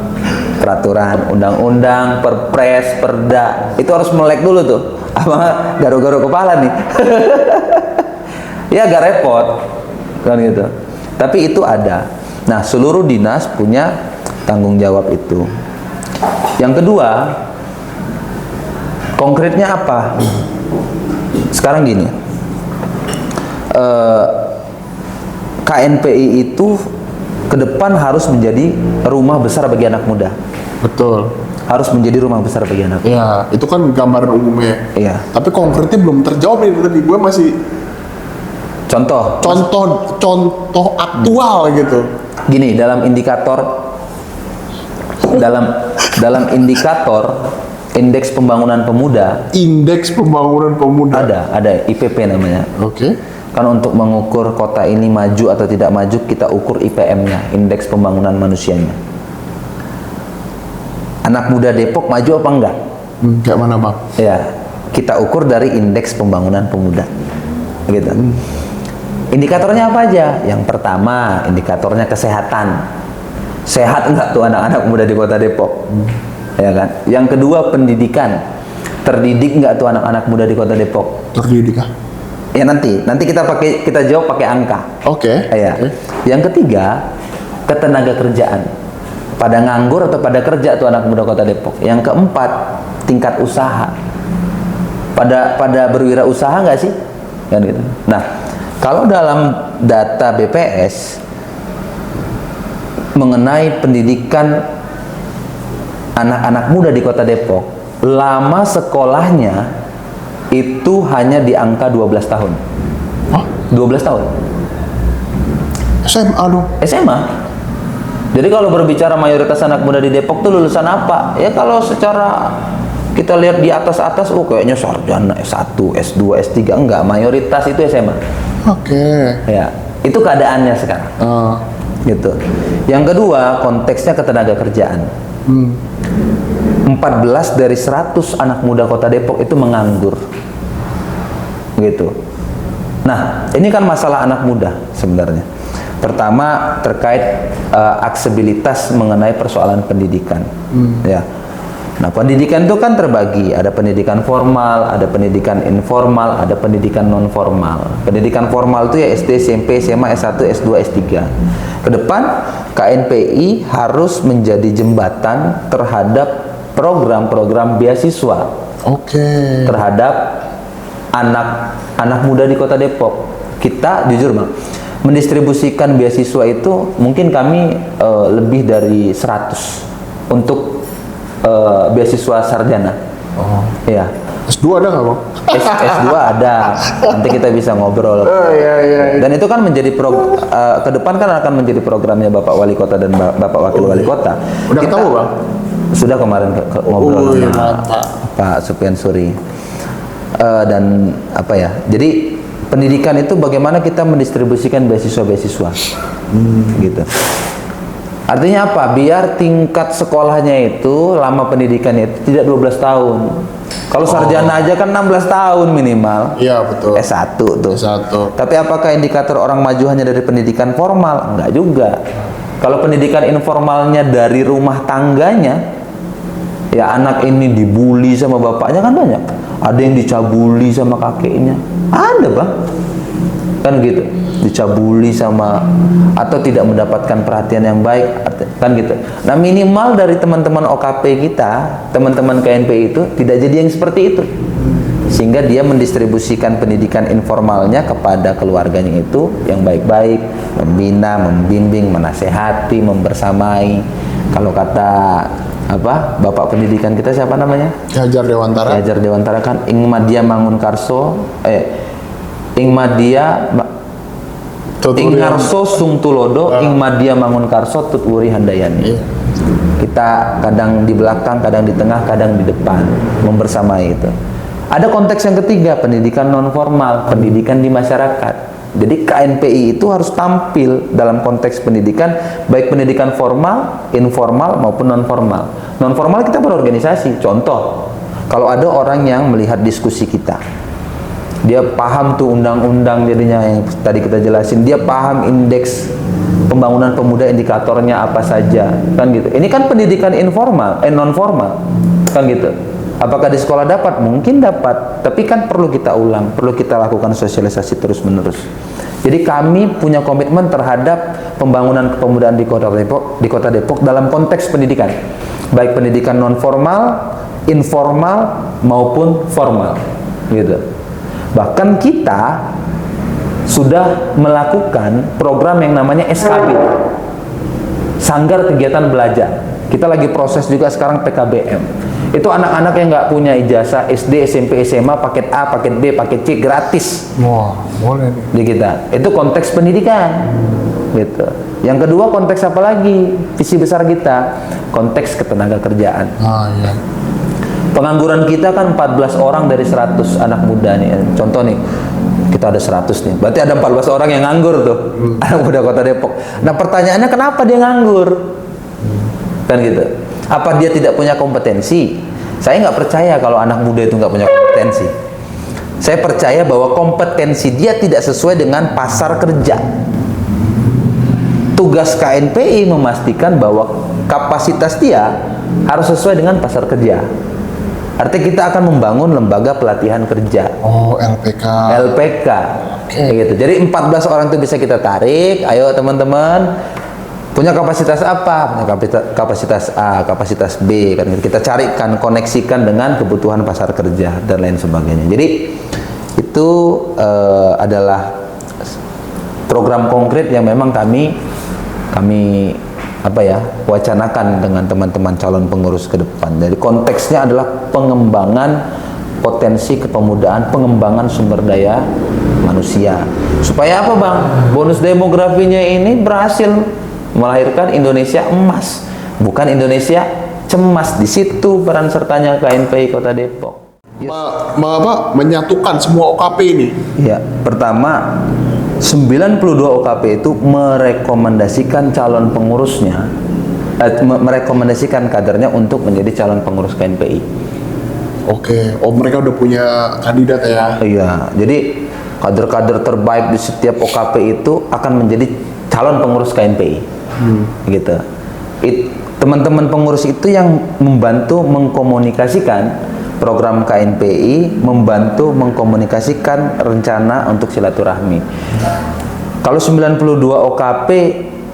peraturan, undang-undang, perpres, perda. Itu harus melek dulu tuh. Apa garu-garu kepala nih. Ya agak repot kan gitu. Tapi itu ada. Nah, seluruh dinas punya tanggung jawab itu. Yang kedua, konkretnya apa? Sekarang gini, KNPI itu ke depan harus menjadi rumah besar bagi anak muda. Betul. Harus menjadi rumah besar bagi anak muda. Iya, itu kan gambaran umumnya. Iya. Tapi konkretnya belum terjawab nih tadi. Gue masih contoh aktual gitu. Gini, dalam indikator indeks pembangunan pemuda. Indeks pembangunan pemuda. Ada IPP namanya. Oke. Kan untuk mengukur kota ini maju atau tidak maju, kita ukur IPM-nya, indeks pembangunan manusianya. Anak muda Depok maju apa enggak? Kayak mana, Bang? Ya, kita ukur dari indeks pembangunan pemuda. Gitu. Indikatornya apa aja? Yang pertama, indikatornya kesehatan. Sehat enggak tuh anak-anak muda di Kota Depok? Ya kan? Yang kedua, pendidikan. Terdidik enggak tuh anak-anak muda di Kota Depok? Terdidik kah? Ya nanti kita jawab pakai angka. Oke. Ya. Yang ketiga, ketenaga kerjaan. Pada nganggur atau pada kerja tuh anak muda Kota Depok. Yang keempat, tingkat usaha. Pada berwirausaha nggak sih? Kan gitu. Nah, kalau dalam data BPS mengenai pendidikan anak-anak muda di Kota Depok, lama sekolahnya itu hanya di angka 12 tahun. Hah? 12 tahun. SMA dong. SMA. Jadi kalau berbicara mayoritas anak muda di Depok tuh lulusan apa? Ya kalau secara kita lihat di atas-atas, kayaknya sarjana S1, S2, S3. Enggak, mayoritas itu SMA. Oke. Ya, itu keadaannya sekarang. gitu. Yang kedua, konteksnya ketenaga kerjaan. 14 dari 100 anak muda Kota Depok itu menganggur, gitu. Nah, ini kan masalah anak muda sebenarnya. Pertama terkait aksesibilitas mengenai persoalan pendidikan, ya. Nah, pendidikan itu kan terbagi, ada pendidikan formal, ada pendidikan informal, ada pendidikan non formal. Pendidikan formal itu ya SD, SMP, SMA, S1, S2, S3. Ke depan KNPI harus menjadi jembatan terhadap program-program beasiswa. Terhadap anak muda di Kota Depok. Kita jujur Bang, mendistribusikan beasiswa itu mungkin kami lebih dari 100 untuk beasiswa sarjana. Ya. S2 ada nggak Bang? S2 ada. Nanti kita bisa ngobrol. Iya. Dan itu kan menjadi ke depan kan akan menjadi programnya Bapak Wali Kota dan Bapak Wakil Wali Kota. Udah Kita tahu Bang? sudah kemarin ngobrol iya, sama Pak Supian Suri. Dan apa ya? Jadi pendidikan itu bagaimana kita mendistribusikan beasiswa-beasiswa. Gitu. Artinya apa? Biar tingkat sekolahnya itu, lama pendidikannya itu tidak 12 tahun. Kalau sarjana aja kan 16 tahun minimal. Iya, betul. S1 tuh. S1. Tapi apakah indikator orang maju hanya dari pendidikan formal? Enggak juga. Kalau pendidikan informalnya dari rumah tangganya, ya anak ini dibully sama bapaknya kan banyak. Ada yang dicabuli sama kakeknya. Ada Bang. Kan gitu. Dicabuli sama, atau tidak mendapatkan perhatian yang baik, kan gitu. Nah, minimal dari teman-teman OKP kita, teman-teman KNPI itu tidak jadi yang seperti itu, sehingga dia mendistribusikan pendidikan informalnya kepada keluarganya itu yang baik-baik, membina, membimbing, menasehati, membersamai. Kalau kata apa Bapak pendidikan kita siapa namanya? Ki Hajar Dewantara. Ki Hajar Dewantara kan ing madya mangun karso, ing madya ing harso sung tulodo, ing madya mangun karso tut wuri handayani. Kita kadang di belakang, kadang di tengah, kadang di depan, membersamai itu. Ada konteks yang ketiga, pendidikan non formal, pendidikan di masyarakat. Jadi KNPI itu harus tampil dalam konteks pendidikan, baik pendidikan formal, informal maupun non formal. Non formal kita berorganisasi. Contoh, kalau ada orang yang melihat diskusi kita, dia paham tuh undang-undang jadinya yang tadi kita jelasin, dia paham indeks pembangunan pemuda indikatornya apa saja, kan gitu. Ini kan pendidikan informal, non formal, kan gitu. Apakah di sekolah dapat? Mungkin dapat, tapi kan perlu kita ulang, perlu kita lakukan sosialisasi terus-menerus. Jadi kami punya komitmen terhadap pembangunan kepemudaan di Kota Depok dalam konteks pendidikan, baik pendidikan non formal, informal maupun formal, gitu. Bahkan kita sudah melakukan program yang namanya SKB, Sanggar Kegiatan Belajar. Kita lagi proses juga sekarang PKBM. Itu anak-anak yang nggak punya ijazah SD, SMP, SMA, paket A, paket B, paket C gratis. Wah, boleh nih. Di kita. Itu konteks pendidikan. Gitu. Yang kedua konteks apa lagi? Visi besar kita, konteks ketenaga kerjaan. Iya. Pengangguran kita kan 14 orang dari 100 anak muda nih. Contoh nih, kita ada 100 nih. Berarti ada 14 orang yang nganggur tuh. Anak muda Kota Depok. Nah, pertanyaannya kenapa dia nganggur? Kan gitu. Apa dia tidak punya kompetensi? Saya nggak percaya kalau anak muda itu nggak punya kompetensi. Saya percaya bahwa kompetensi dia tidak sesuai dengan pasar kerja. Tugas KNPI memastikan bahwa kapasitas dia harus sesuai dengan pasar kerja. Artinya kita akan membangun lembaga pelatihan kerja. LPK. LPK. Gitu. Jadi 14 orang itu bisa kita tarik. Ayo teman-teman, punya kapasitas apa? Punya kapasitas A, kapasitas B. Kan kita carikan, koneksikan dengan kebutuhan pasar kerja dan lain sebagainya. Jadi itu adalah program konkret yang memang kami wacanakan dengan teman-teman calon pengurus ke depan. Jadi konteksnya adalah pengembangan potensi kepemudaan, pengembangan sumber daya manusia. Supaya apa Bang? Bonus demografinya ini berhasil melahirkan Indonesia emas, bukan Indonesia cemas. Di situ peran sertanya KNPI Kota Depok. Menyatukan semua OKP ini. Ya, pertama 92 OKP itu merekomendasikan calon pengurusnya, merekomendasikan kadernya untuk menjadi calon pengurus KNPI. Oke, oh mereka udah punya kandidat ya? Iya, jadi kader-kader terbaik di setiap OKP itu akan menjadi calon pengurus KNPI. Gitu. Teman-teman pengurus itu yang membantu mengkomunikasikan program KNPI, membantu mengkomunikasikan rencana untuk silaturahmi. Kalau 92 OKP,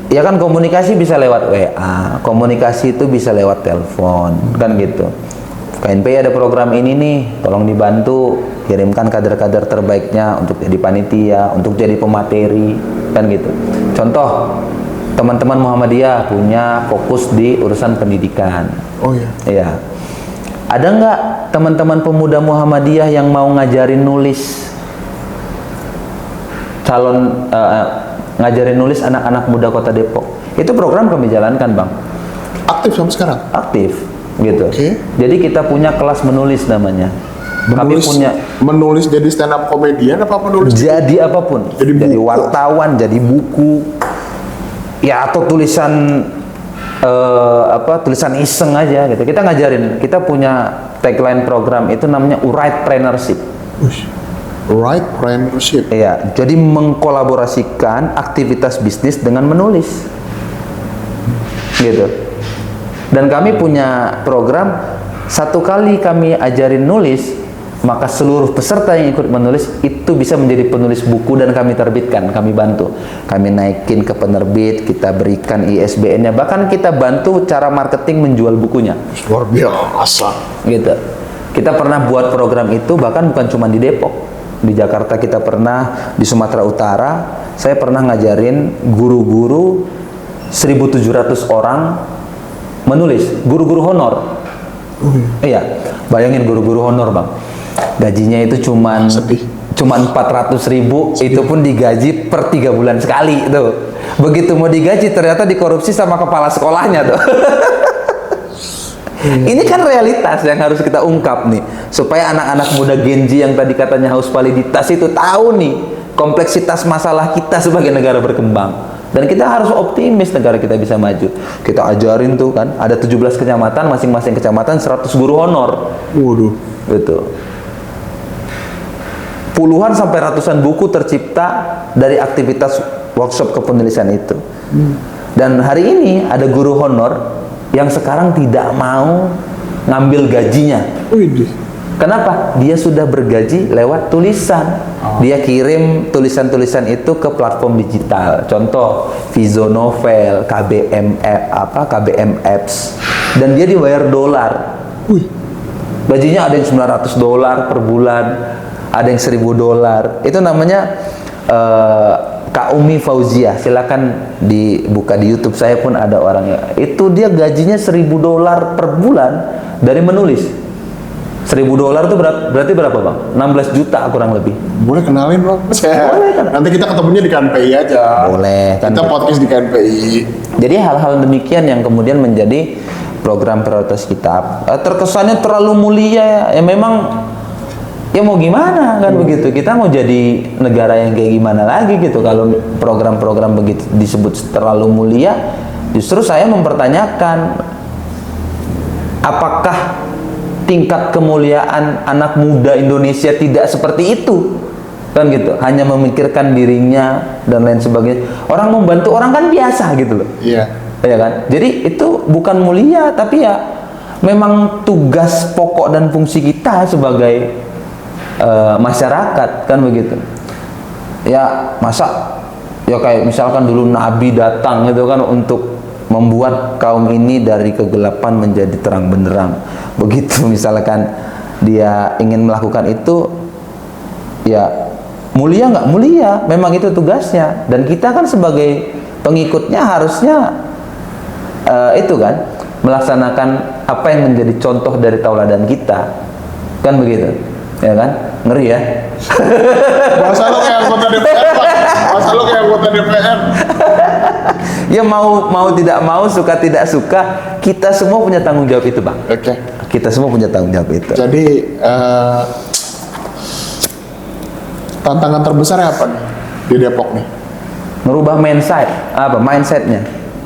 ya kan komunikasi bisa lewat WA, komunikasi itu bisa lewat telepon, kan gitu. KNPI ada program ini nih, tolong dibantu, kirimkan kader-kader terbaiknya untuk jadi panitia, untuk jadi pemateri, kan gitu. Contoh, teman-teman Muhammadiyah punya fokus di urusan pendidikan. Oh iya. Iya. Ada nggak teman-teman pemuda Muhammadiyah yang mau ngajarin nulis? Ngajarin nulis anak-anak muda Kota Depok. Itu program kami jalankan, Bang. Aktif sampai sekarang? Aktif, gitu. Oke. Jadi kita punya kelas menulis namanya. Kami punya menulis jadi stand up komedian apa menulis? Jadi apapun. Jadi wartawan, jadi buku. Ya atau tulisan tulisan iseng aja gitu. Kita ngajarin, kita punya tagline program itu namanya Writepreneurship. Writepreneurship. Iya, jadi mengkolaborasikan aktivitas bisnis dengan menulis. Gitu. Dan kami punya program, satu kali kami ajarin nulis, maka seluruh peserta yang ikut menulis itu bisa menjadi penulis buku dan kami terbitkan, kami bantu. Kami naikin ke penerbit, kita berikan ISBN-nya, bahkan kita bantu cara marketing menjual bukunya. Luar biasa. Gitu. Kita pernah buat program itu bahkan bukan cuma di Depok. Di Jakarta kita pernah, di Sumatera Utara, saya pernah ngajarin guru-guru 1.700 orang menulis, guru-guru honor. Iya, bayangin guru-guru honor, Bang. Gajinya itu cuman 400.000, itu pun digaji per 3 bulan sekali tuh. Begitu mau digaji ternyata dikorupsi sama kepala sekolahnya tuh. Ini kan realitas yang harus kita ungkap nih, supaya anak-anak muda Gen Z yang tadi katanya haus validitas itu tahu nih kompleksitas masalah kita sebagai negara berkembang. Dan kita harus optimis negara kita bisa maju. Kita ajarin tuh kan, ada 17 kecamatan, masing-masing kecamatan 100 guru honor. Waduh. Gitu. Puluhan sampai ratusan buku tercipta dari aktivitas workshop kepenulisan itu. Dan hari ini ada guru honor yang sekarang tidak mau ngambil gajinya. Kenapa? Dia sudah bergaji lewat tulisan. Dia kirim tulisan-tulisan itu ke platform digital. Contoh, Vizo Novel, KBM Apps. Dan dia dibayar dolar. Gajinya ada yang $900 per bulan, ada yang $1.000. Itu namanya Kak Umi Fauziah, silakan dibuka di YouTube, saya pun ada orangnya. Itu dia gajinya $1.000 per bulan dari menulis. $1.000 itu berarti berapa, Bang? 16 juta kurang lebih. Boleh kenalin, Bang? Boleh, nanti kita ketemunya di KNPI aja. Boleh. Kita podcast di KNPI. Jadi hal-hal demikian yang kemudian menjadi program prioritas kita. Terkesannya terlalu mulia ya memang. Ya mau gimana kan begitu, kita mau jadi negara yang kayak gimana lagi gitu kalau program-program begitu disebut terlalu mulia. Justru saya mempertanyakan apakah tingkat kemuliaan anak muda Indonesia tidak seperti itu kan gitu, hanya memikirkan dirinya dan lain sebagainya. Orang membantu orang kan biasa gitu loh. Iya. Ya kan, jadi itu bukan mulia tapi ya memang tugas pokok dan fungsi kita sebagai masyarakat kan begitu. Ya masa ya kayak misalkan dulu Nabi datang gitu kan untuk membuat kaum ini dari kegelapan menjadi terang benderang. Begitu misalkan dia ingin melakukan itu, ya mulia nggak mulia, memang itu tugasnya. Dan kita kan sebagai pengikutnya harusnya itu kan melaksanakan apa yang menjadi contoh dari tauladan kita, kan begitu. Ya kan? Ngeri ya? Masa lo kayak anggota DPR, Pak? Masa lo kayak anggota DPR? Ya mau tidak mau, suka tidak suka, kita semua punya tanggung jawab itu, Bang. Oke. Kita semua punya tanggung jawab itu. Jadi tantangan terbesar apa nih? di Depok nih? Ngerubah mindsetnya.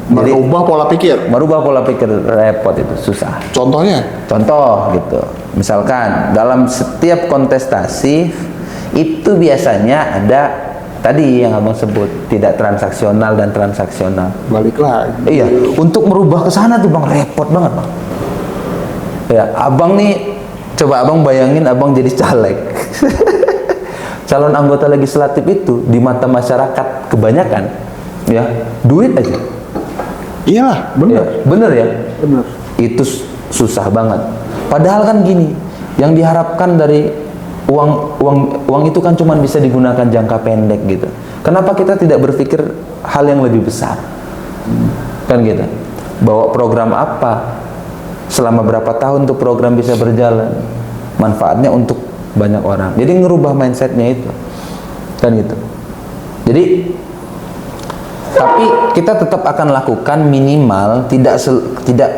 Jadi Merubah pola pikir. merubah pola pikir repot itu susah. Contohnya? Contoh gitu, misalkan dalam setiap kontestasi itu biasanya ada tadi yang abang sebut tidak transaksional dan transaksional. Balik lagi. Iya, untuk merubah ke sana tuh bang repot banget bang. Ya, abang nih coba abang bayangin abang jadi caleg. Calon anggota legislatif itu di mata masyarakat kebanyakan ya duit aja. Iyalah, Ya, bener. bener ya. Bener. Itu susah banget. Padahal kan gini, yang diharapkan dari uang itu kan cuma bisa digunakan jangka pendek gitu. Kenapa kita tidak berpikir hal yang lebih besar? Kan gitu. Bawa program apa? Selama berapa tahun tuh program bisa berjalan? Manfaatnya untuk banyak orang. Jadi ngerubah mindsetnya itu. Kan gitu. Jadi tapi kita tetap akan lakukan minimal tidak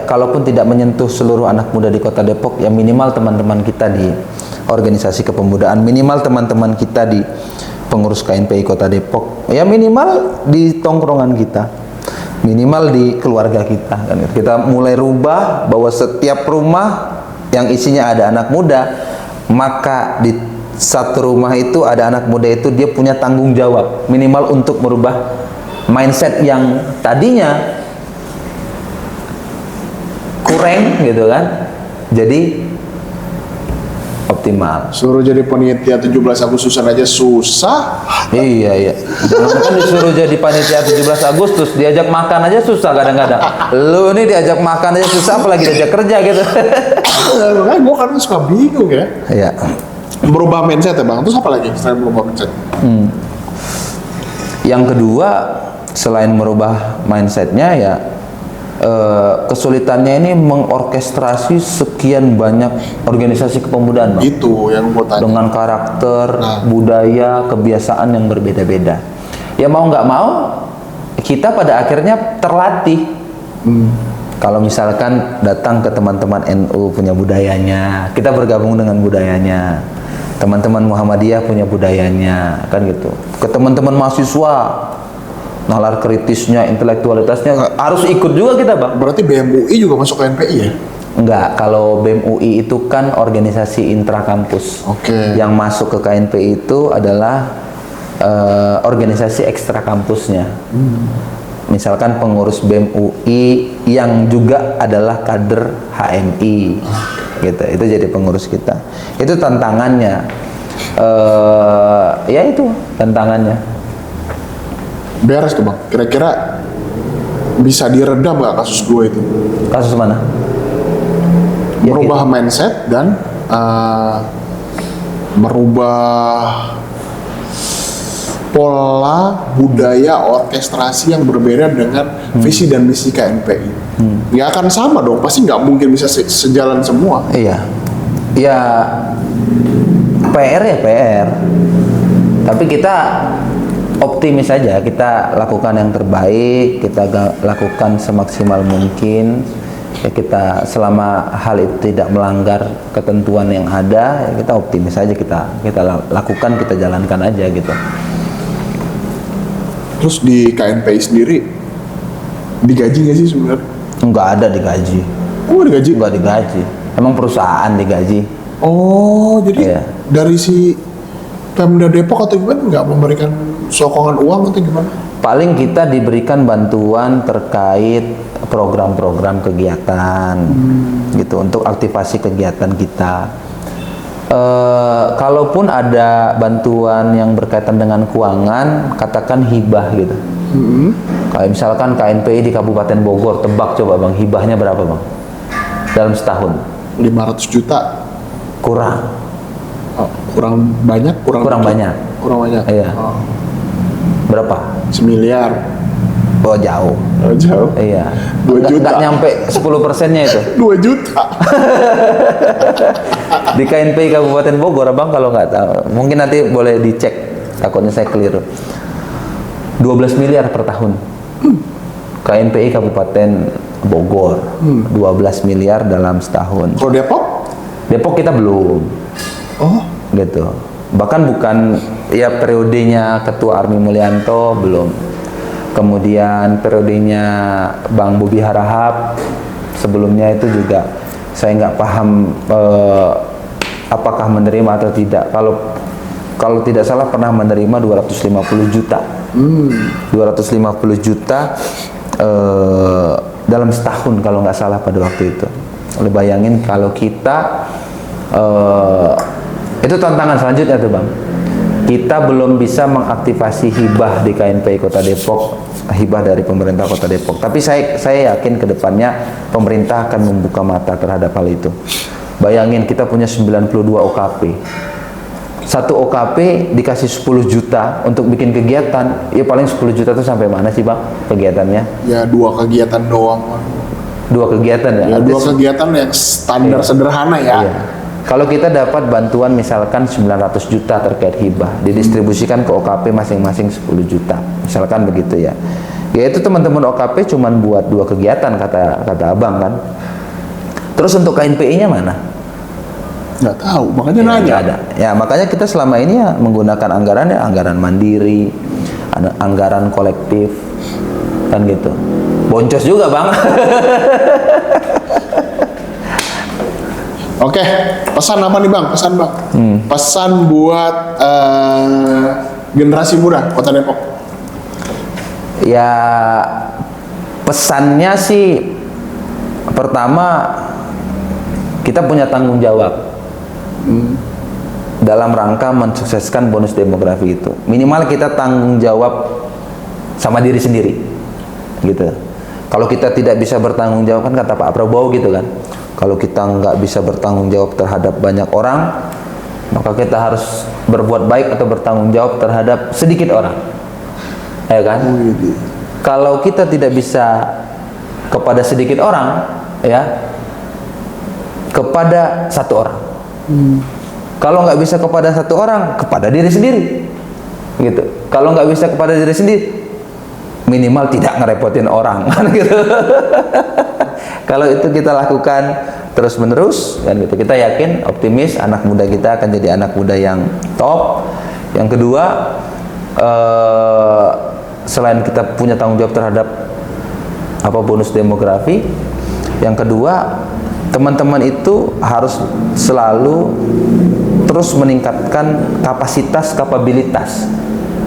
kalaupun tidak menyentuh seluruh anak muda di Kota Depok ya minimal teman-teman kita di organisasi kepemudaan, minimal teman-teman kita di pengurus KNPI Kota Depok, ya minimal di tongkrongan kita, minimal di keluarga kita kan. Kita mulai rubah bahwa setiap rumah yang isinya ada anak muda, maka di satu rumah itu ada anak muda itu dia punya tanggung jawab minimal untuk merubah mindset yang tadinya kurang gitu kan jadi optimal. Suruh jadi panitia 17 Agustusan aja susah. Iya jangan disuruh jadi panitia 17 Agustus diajak makan aja susah kadang-kadang. Lu nih diajak makan aja susah apalagi diajak kerja gitu. Makanya gue kadang suka bingung ya. Iya. Merubah mindset ya bang, terus apa lagi selain merubah mindset? Yang kedua selain merubah mindsetnya ya kesulitannya ini mengorkestrasi sekian banyak organisasi kepemudaan bang. Itu yang gue tanya. Dengan karakter, budaya, kebiasaan yang berbeda-beda. Ya mau nggak mau kita pada akhirnya terlatih. Kalau misalkan datang ke teman-teman NU punya budayanya, kita bergabung dengan budayanya. Teman-teman Muhammadiyah punya budayanya, kan gitu. Ke teman-teman mahasiswa, nalar kritisnya, intelektualitasnya harus ikut juga kita bang. Berarti BMUI juga masuk ke NPI ya? Enggak, kalau BEM UI itu kan organisasi intrakampus. Oke. Yang masuk ke KNPI itu adalah organisasi ekstra kampusnya. Misalkan pengurus BEM UI yang juga adalah kader HMI, gitu. Itu jadi pengurus kita. Itu tantangannya. Ya itu tantangannya. Beres tuh bang. Kira-kira bisa diredam nggak kasus gue itu? Kasus mana? Merubah mindset dan merubah pola budaya orkestrasi yang berbeda dengan visi dan misi KNPI. Ya akan sama dong, pasti nggak mungkin bisa sejalan semua. Iya, ya PR ya PR. Tapi kita optimis saja, kita lakukan yang terbaik, kita lakukan semaksimal mungkin. Ya kita selama hal itu tidak melanggar ketentuan yang ada, ya kita optimis saja, kita lakukan, kita jalankan aja gitu. Terus di KNPI sendiri digaji nggak sih sebenarnya? Enggak ada digaji. Oh digaji? Enggak digaji. Emang perusahaan digaji. Oh jadi Iya. dari si Pemda Depok atau gimana nggak memberikan sokongan uang atau gimana? Paling kita diberikan bantuan terkait program-program kegiatan gitu untuk aktivasi kegiatan kita. Kalaupun ada bantuan yang berkaitan dengan keuangan, katakan hibah gitu. Kayak misalkan KNPI di Kabupaten Bogor, tebak coba bang, hibahnya berapa bang? Dalam setahun? 500 juta. Kurang. Oh, kurang banyak? Kurang banyak. Kurang banyak? Iya. Oh. Berapa? 1 miliar. Oh jauh. Oh, jauh. Iya. 2 juta. Nggak nyampe 10%-nya itu. 2 juta. Di KNPI Kabupaten Bogor, abang kalau nggak tahu, mungkin nanti boleh dicek, takutnya saya keliru. 12 miliar per tahun. KNPI Kabupaten Bogor, 12 miliar dalam setahun. Kalau Depok? Depok kita belum, Oh, gitu. Bahkan bukan ya periodenya Ketua Army Mulyanto belum. Kemudian periodenya Bang Bobi Harahap sebelumnya itu juga saya nggak paham apakah menerima atau tidak. Kalau tidak salah pernah menerima 250 juta. 250 juta dalam setahun kalau nggak salah pada waktu itu. Oleh bayangin kalau kita itu tantangan selanjutnya tuh Bang. Kita belum bisa mengaktifasi hibah di KNPI Kota Depok, hibah dari pemerintah Kota Depok. Tapi saya yakin ke depannya pemerintah akan membuka mata terhadap hal itu. Bayangin kita punya 92 OKP. Satu OKP dikasih 10 juta untuk bikin kegiatan, ya paling 10 juta itu sampai mana sih Bang kegiatannya? Ya 2 kegiatan doang. 2 kegiatan ya? Ya 2 kegiatan yang standar sederhana ya. Iya. Kalau kita dapat bantuan misalkan 900 juta terkait hibah, didistribusikan ke OKP masing-masing 10 juta, misalkan begitu ya. Ya itu teman-teman OKP cuman buat 2 kegiatan kata Abang kan. Terus untuk KNPI-nya mana? Nggak tahu, makanya Ya, nanya. nggak ada. Ya makanya kita selama ini ya menggunakan anggarannya anggaran mandiri, anggaran kolektif, kan gitu. Boncos juga Bang. Oke, pesan apa nih Bang? Pesan Bang. Pesan buat generasi muda Kota Depok. Ya pesannya sih pertama kita punya tanggung jawab dalam rangka mensukseskan bonus demografi itu. Minimal kita tanggung jawab sama diri sendiri gitu. Kalau kita tidak bisa bertanggung jawab, kan kata Pak Prabowo gitu kan, kalau kita nggak bisa bertanggung jawab terhadap banyak orang, maka kita harus berbuat baik atau bertanggung jawab terhadap sedikit orang, ya kan? Kalau kita tidak bisa kepada sedikit orang, ya, kepada satu orang. Kalau nggak bisa kepada satu orang, kepada diri sendiri, gitu. Kalau nggak bisa kepada diri sendiri, minimal tidak ngerepotin orang, kan gitu. Kalau itu kita lakukan terus menerus, kan gitu, kita yakin, optimis, anak muda kita akan jadi anak muda yang top. Yang kedua, selain kita punya tanggung jawab terhadap bonus demografi, yang kedua, teman-teman itu harus selalu terus meningkatkan kapabilitas.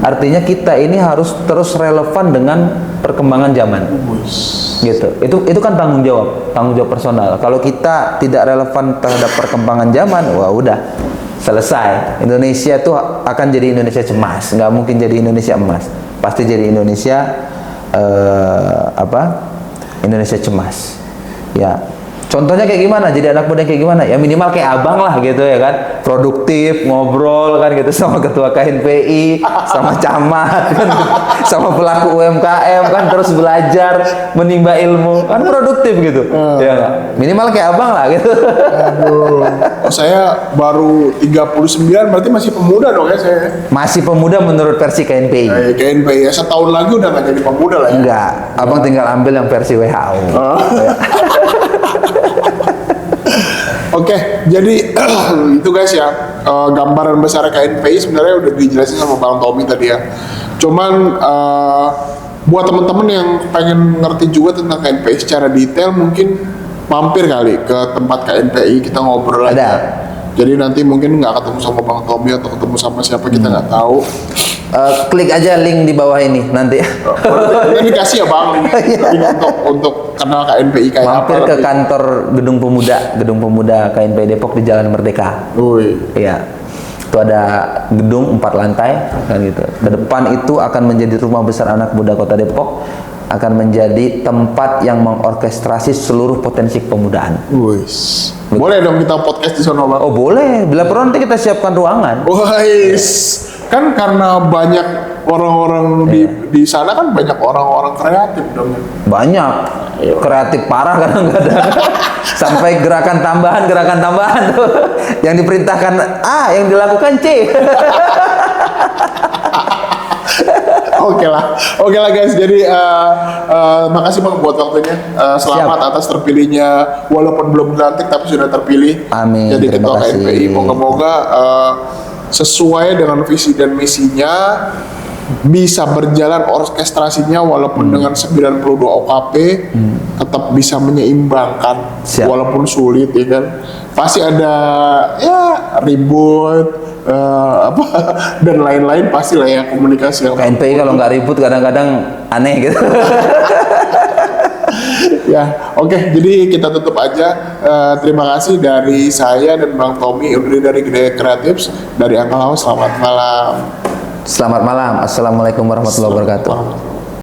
Artinya kita ini harus terus relevan dengan perkembangan zaman, gitu. Itu kan tanggung jawab personal. Kalau kita tidak relevan terhadap perkembangan zaman, wah udah selesai. Indonesia itu akan jadi Indonesia cemas, nggak mungkin jadi Indonesia emas. Pasti jadi Indonesia Indonesia cemas. Ya. Contohnya kayak gimana? Jadi anak muda kayak gimana? Ya minimal kayak Abang lah gitu ya kan. Produktif, ngobrol kan gitu sama ketua KNPI, sama camat kan, sama pelaku UMKM kan, terus belajar, menimba ilmu, kan produktif gitu. Ya kan? Minimal kayak Abang lah gitu. Aduh, saya baru 39, berarti masih pemuda dong ya saya. Masih pemuda menurut versi KNPI. KNPI ya, setahun lagi udah nggak jadi pemuda lah ya. Enggak, Abang tinggal ambil yang versi WHO. Ya. Oke, jadi itu guys ya, gambaran besar KNPI sebenarnya udah dijelasin sama Bang Tommy tadi ya. Cuman buat teman-teman yang pengen ngerti juga tentang KNPI secara detail, mungkin mampir kali ke tempat KNPI, kita ngobrol aja. Ada. Jadi nanti mungkin nggak ketemu sama Bang Tommy atau ketemu sama siapa kita nggak tahu. Klik aja link di bawah ini nanti. Nanti dikasih ya Bang, link untuk kenal KNPI kayak Mampir apa. ke kantor Gedung Pemuda KNPI Depok di Jalan Merdeka. Iya. Itu ada gedung 4 lantai kan gitu. Ke depan itu akan menjadi rumah besar anak muda Kota Depok, akan menjadi tempat yang mengorkestrasi seluruh potensi kepemudaan. Boleh dong kita podcast di sana Bang? Oh boleh, bila perlu nanti kita siapkan ruangan. Kan karena banyak orang-orang di sana kan banyak orang-orang kreatif dong. Banyak, kreatif parah kadang-kadang. Sampai gerakan tambahan tuh. Yang diperintahkan A, yang dilakukan C. Oke lah guys. Jadi makasih Bang buat waktunya. Selamat atas terpilihnya, walaupun belum dilantik tapi sudah terpilih. Amin. Jadi ketua KNPI. Moga-moga sesuai dengan visi dan misinya, bisa berjalan orkestrasinya walaupun dengan 92 OKP tetap bisa menyeimbangkan. Siap. Walaupun sulit ya kan, pasti ada ya ribut apa dan lain-lain, pasti lah ya komunikasi yang KNPI kalau nggak ribut kadang-kadang aneh gitu. ya. Oke, jadi kita tutup aja. Terima kasih dari saya dan Bang Tommy Udri dari Gede Kreatif dari Angkal House. Selamat malam. Selamat malam. Assalamualaikum warahmatullahi wabarakatuh.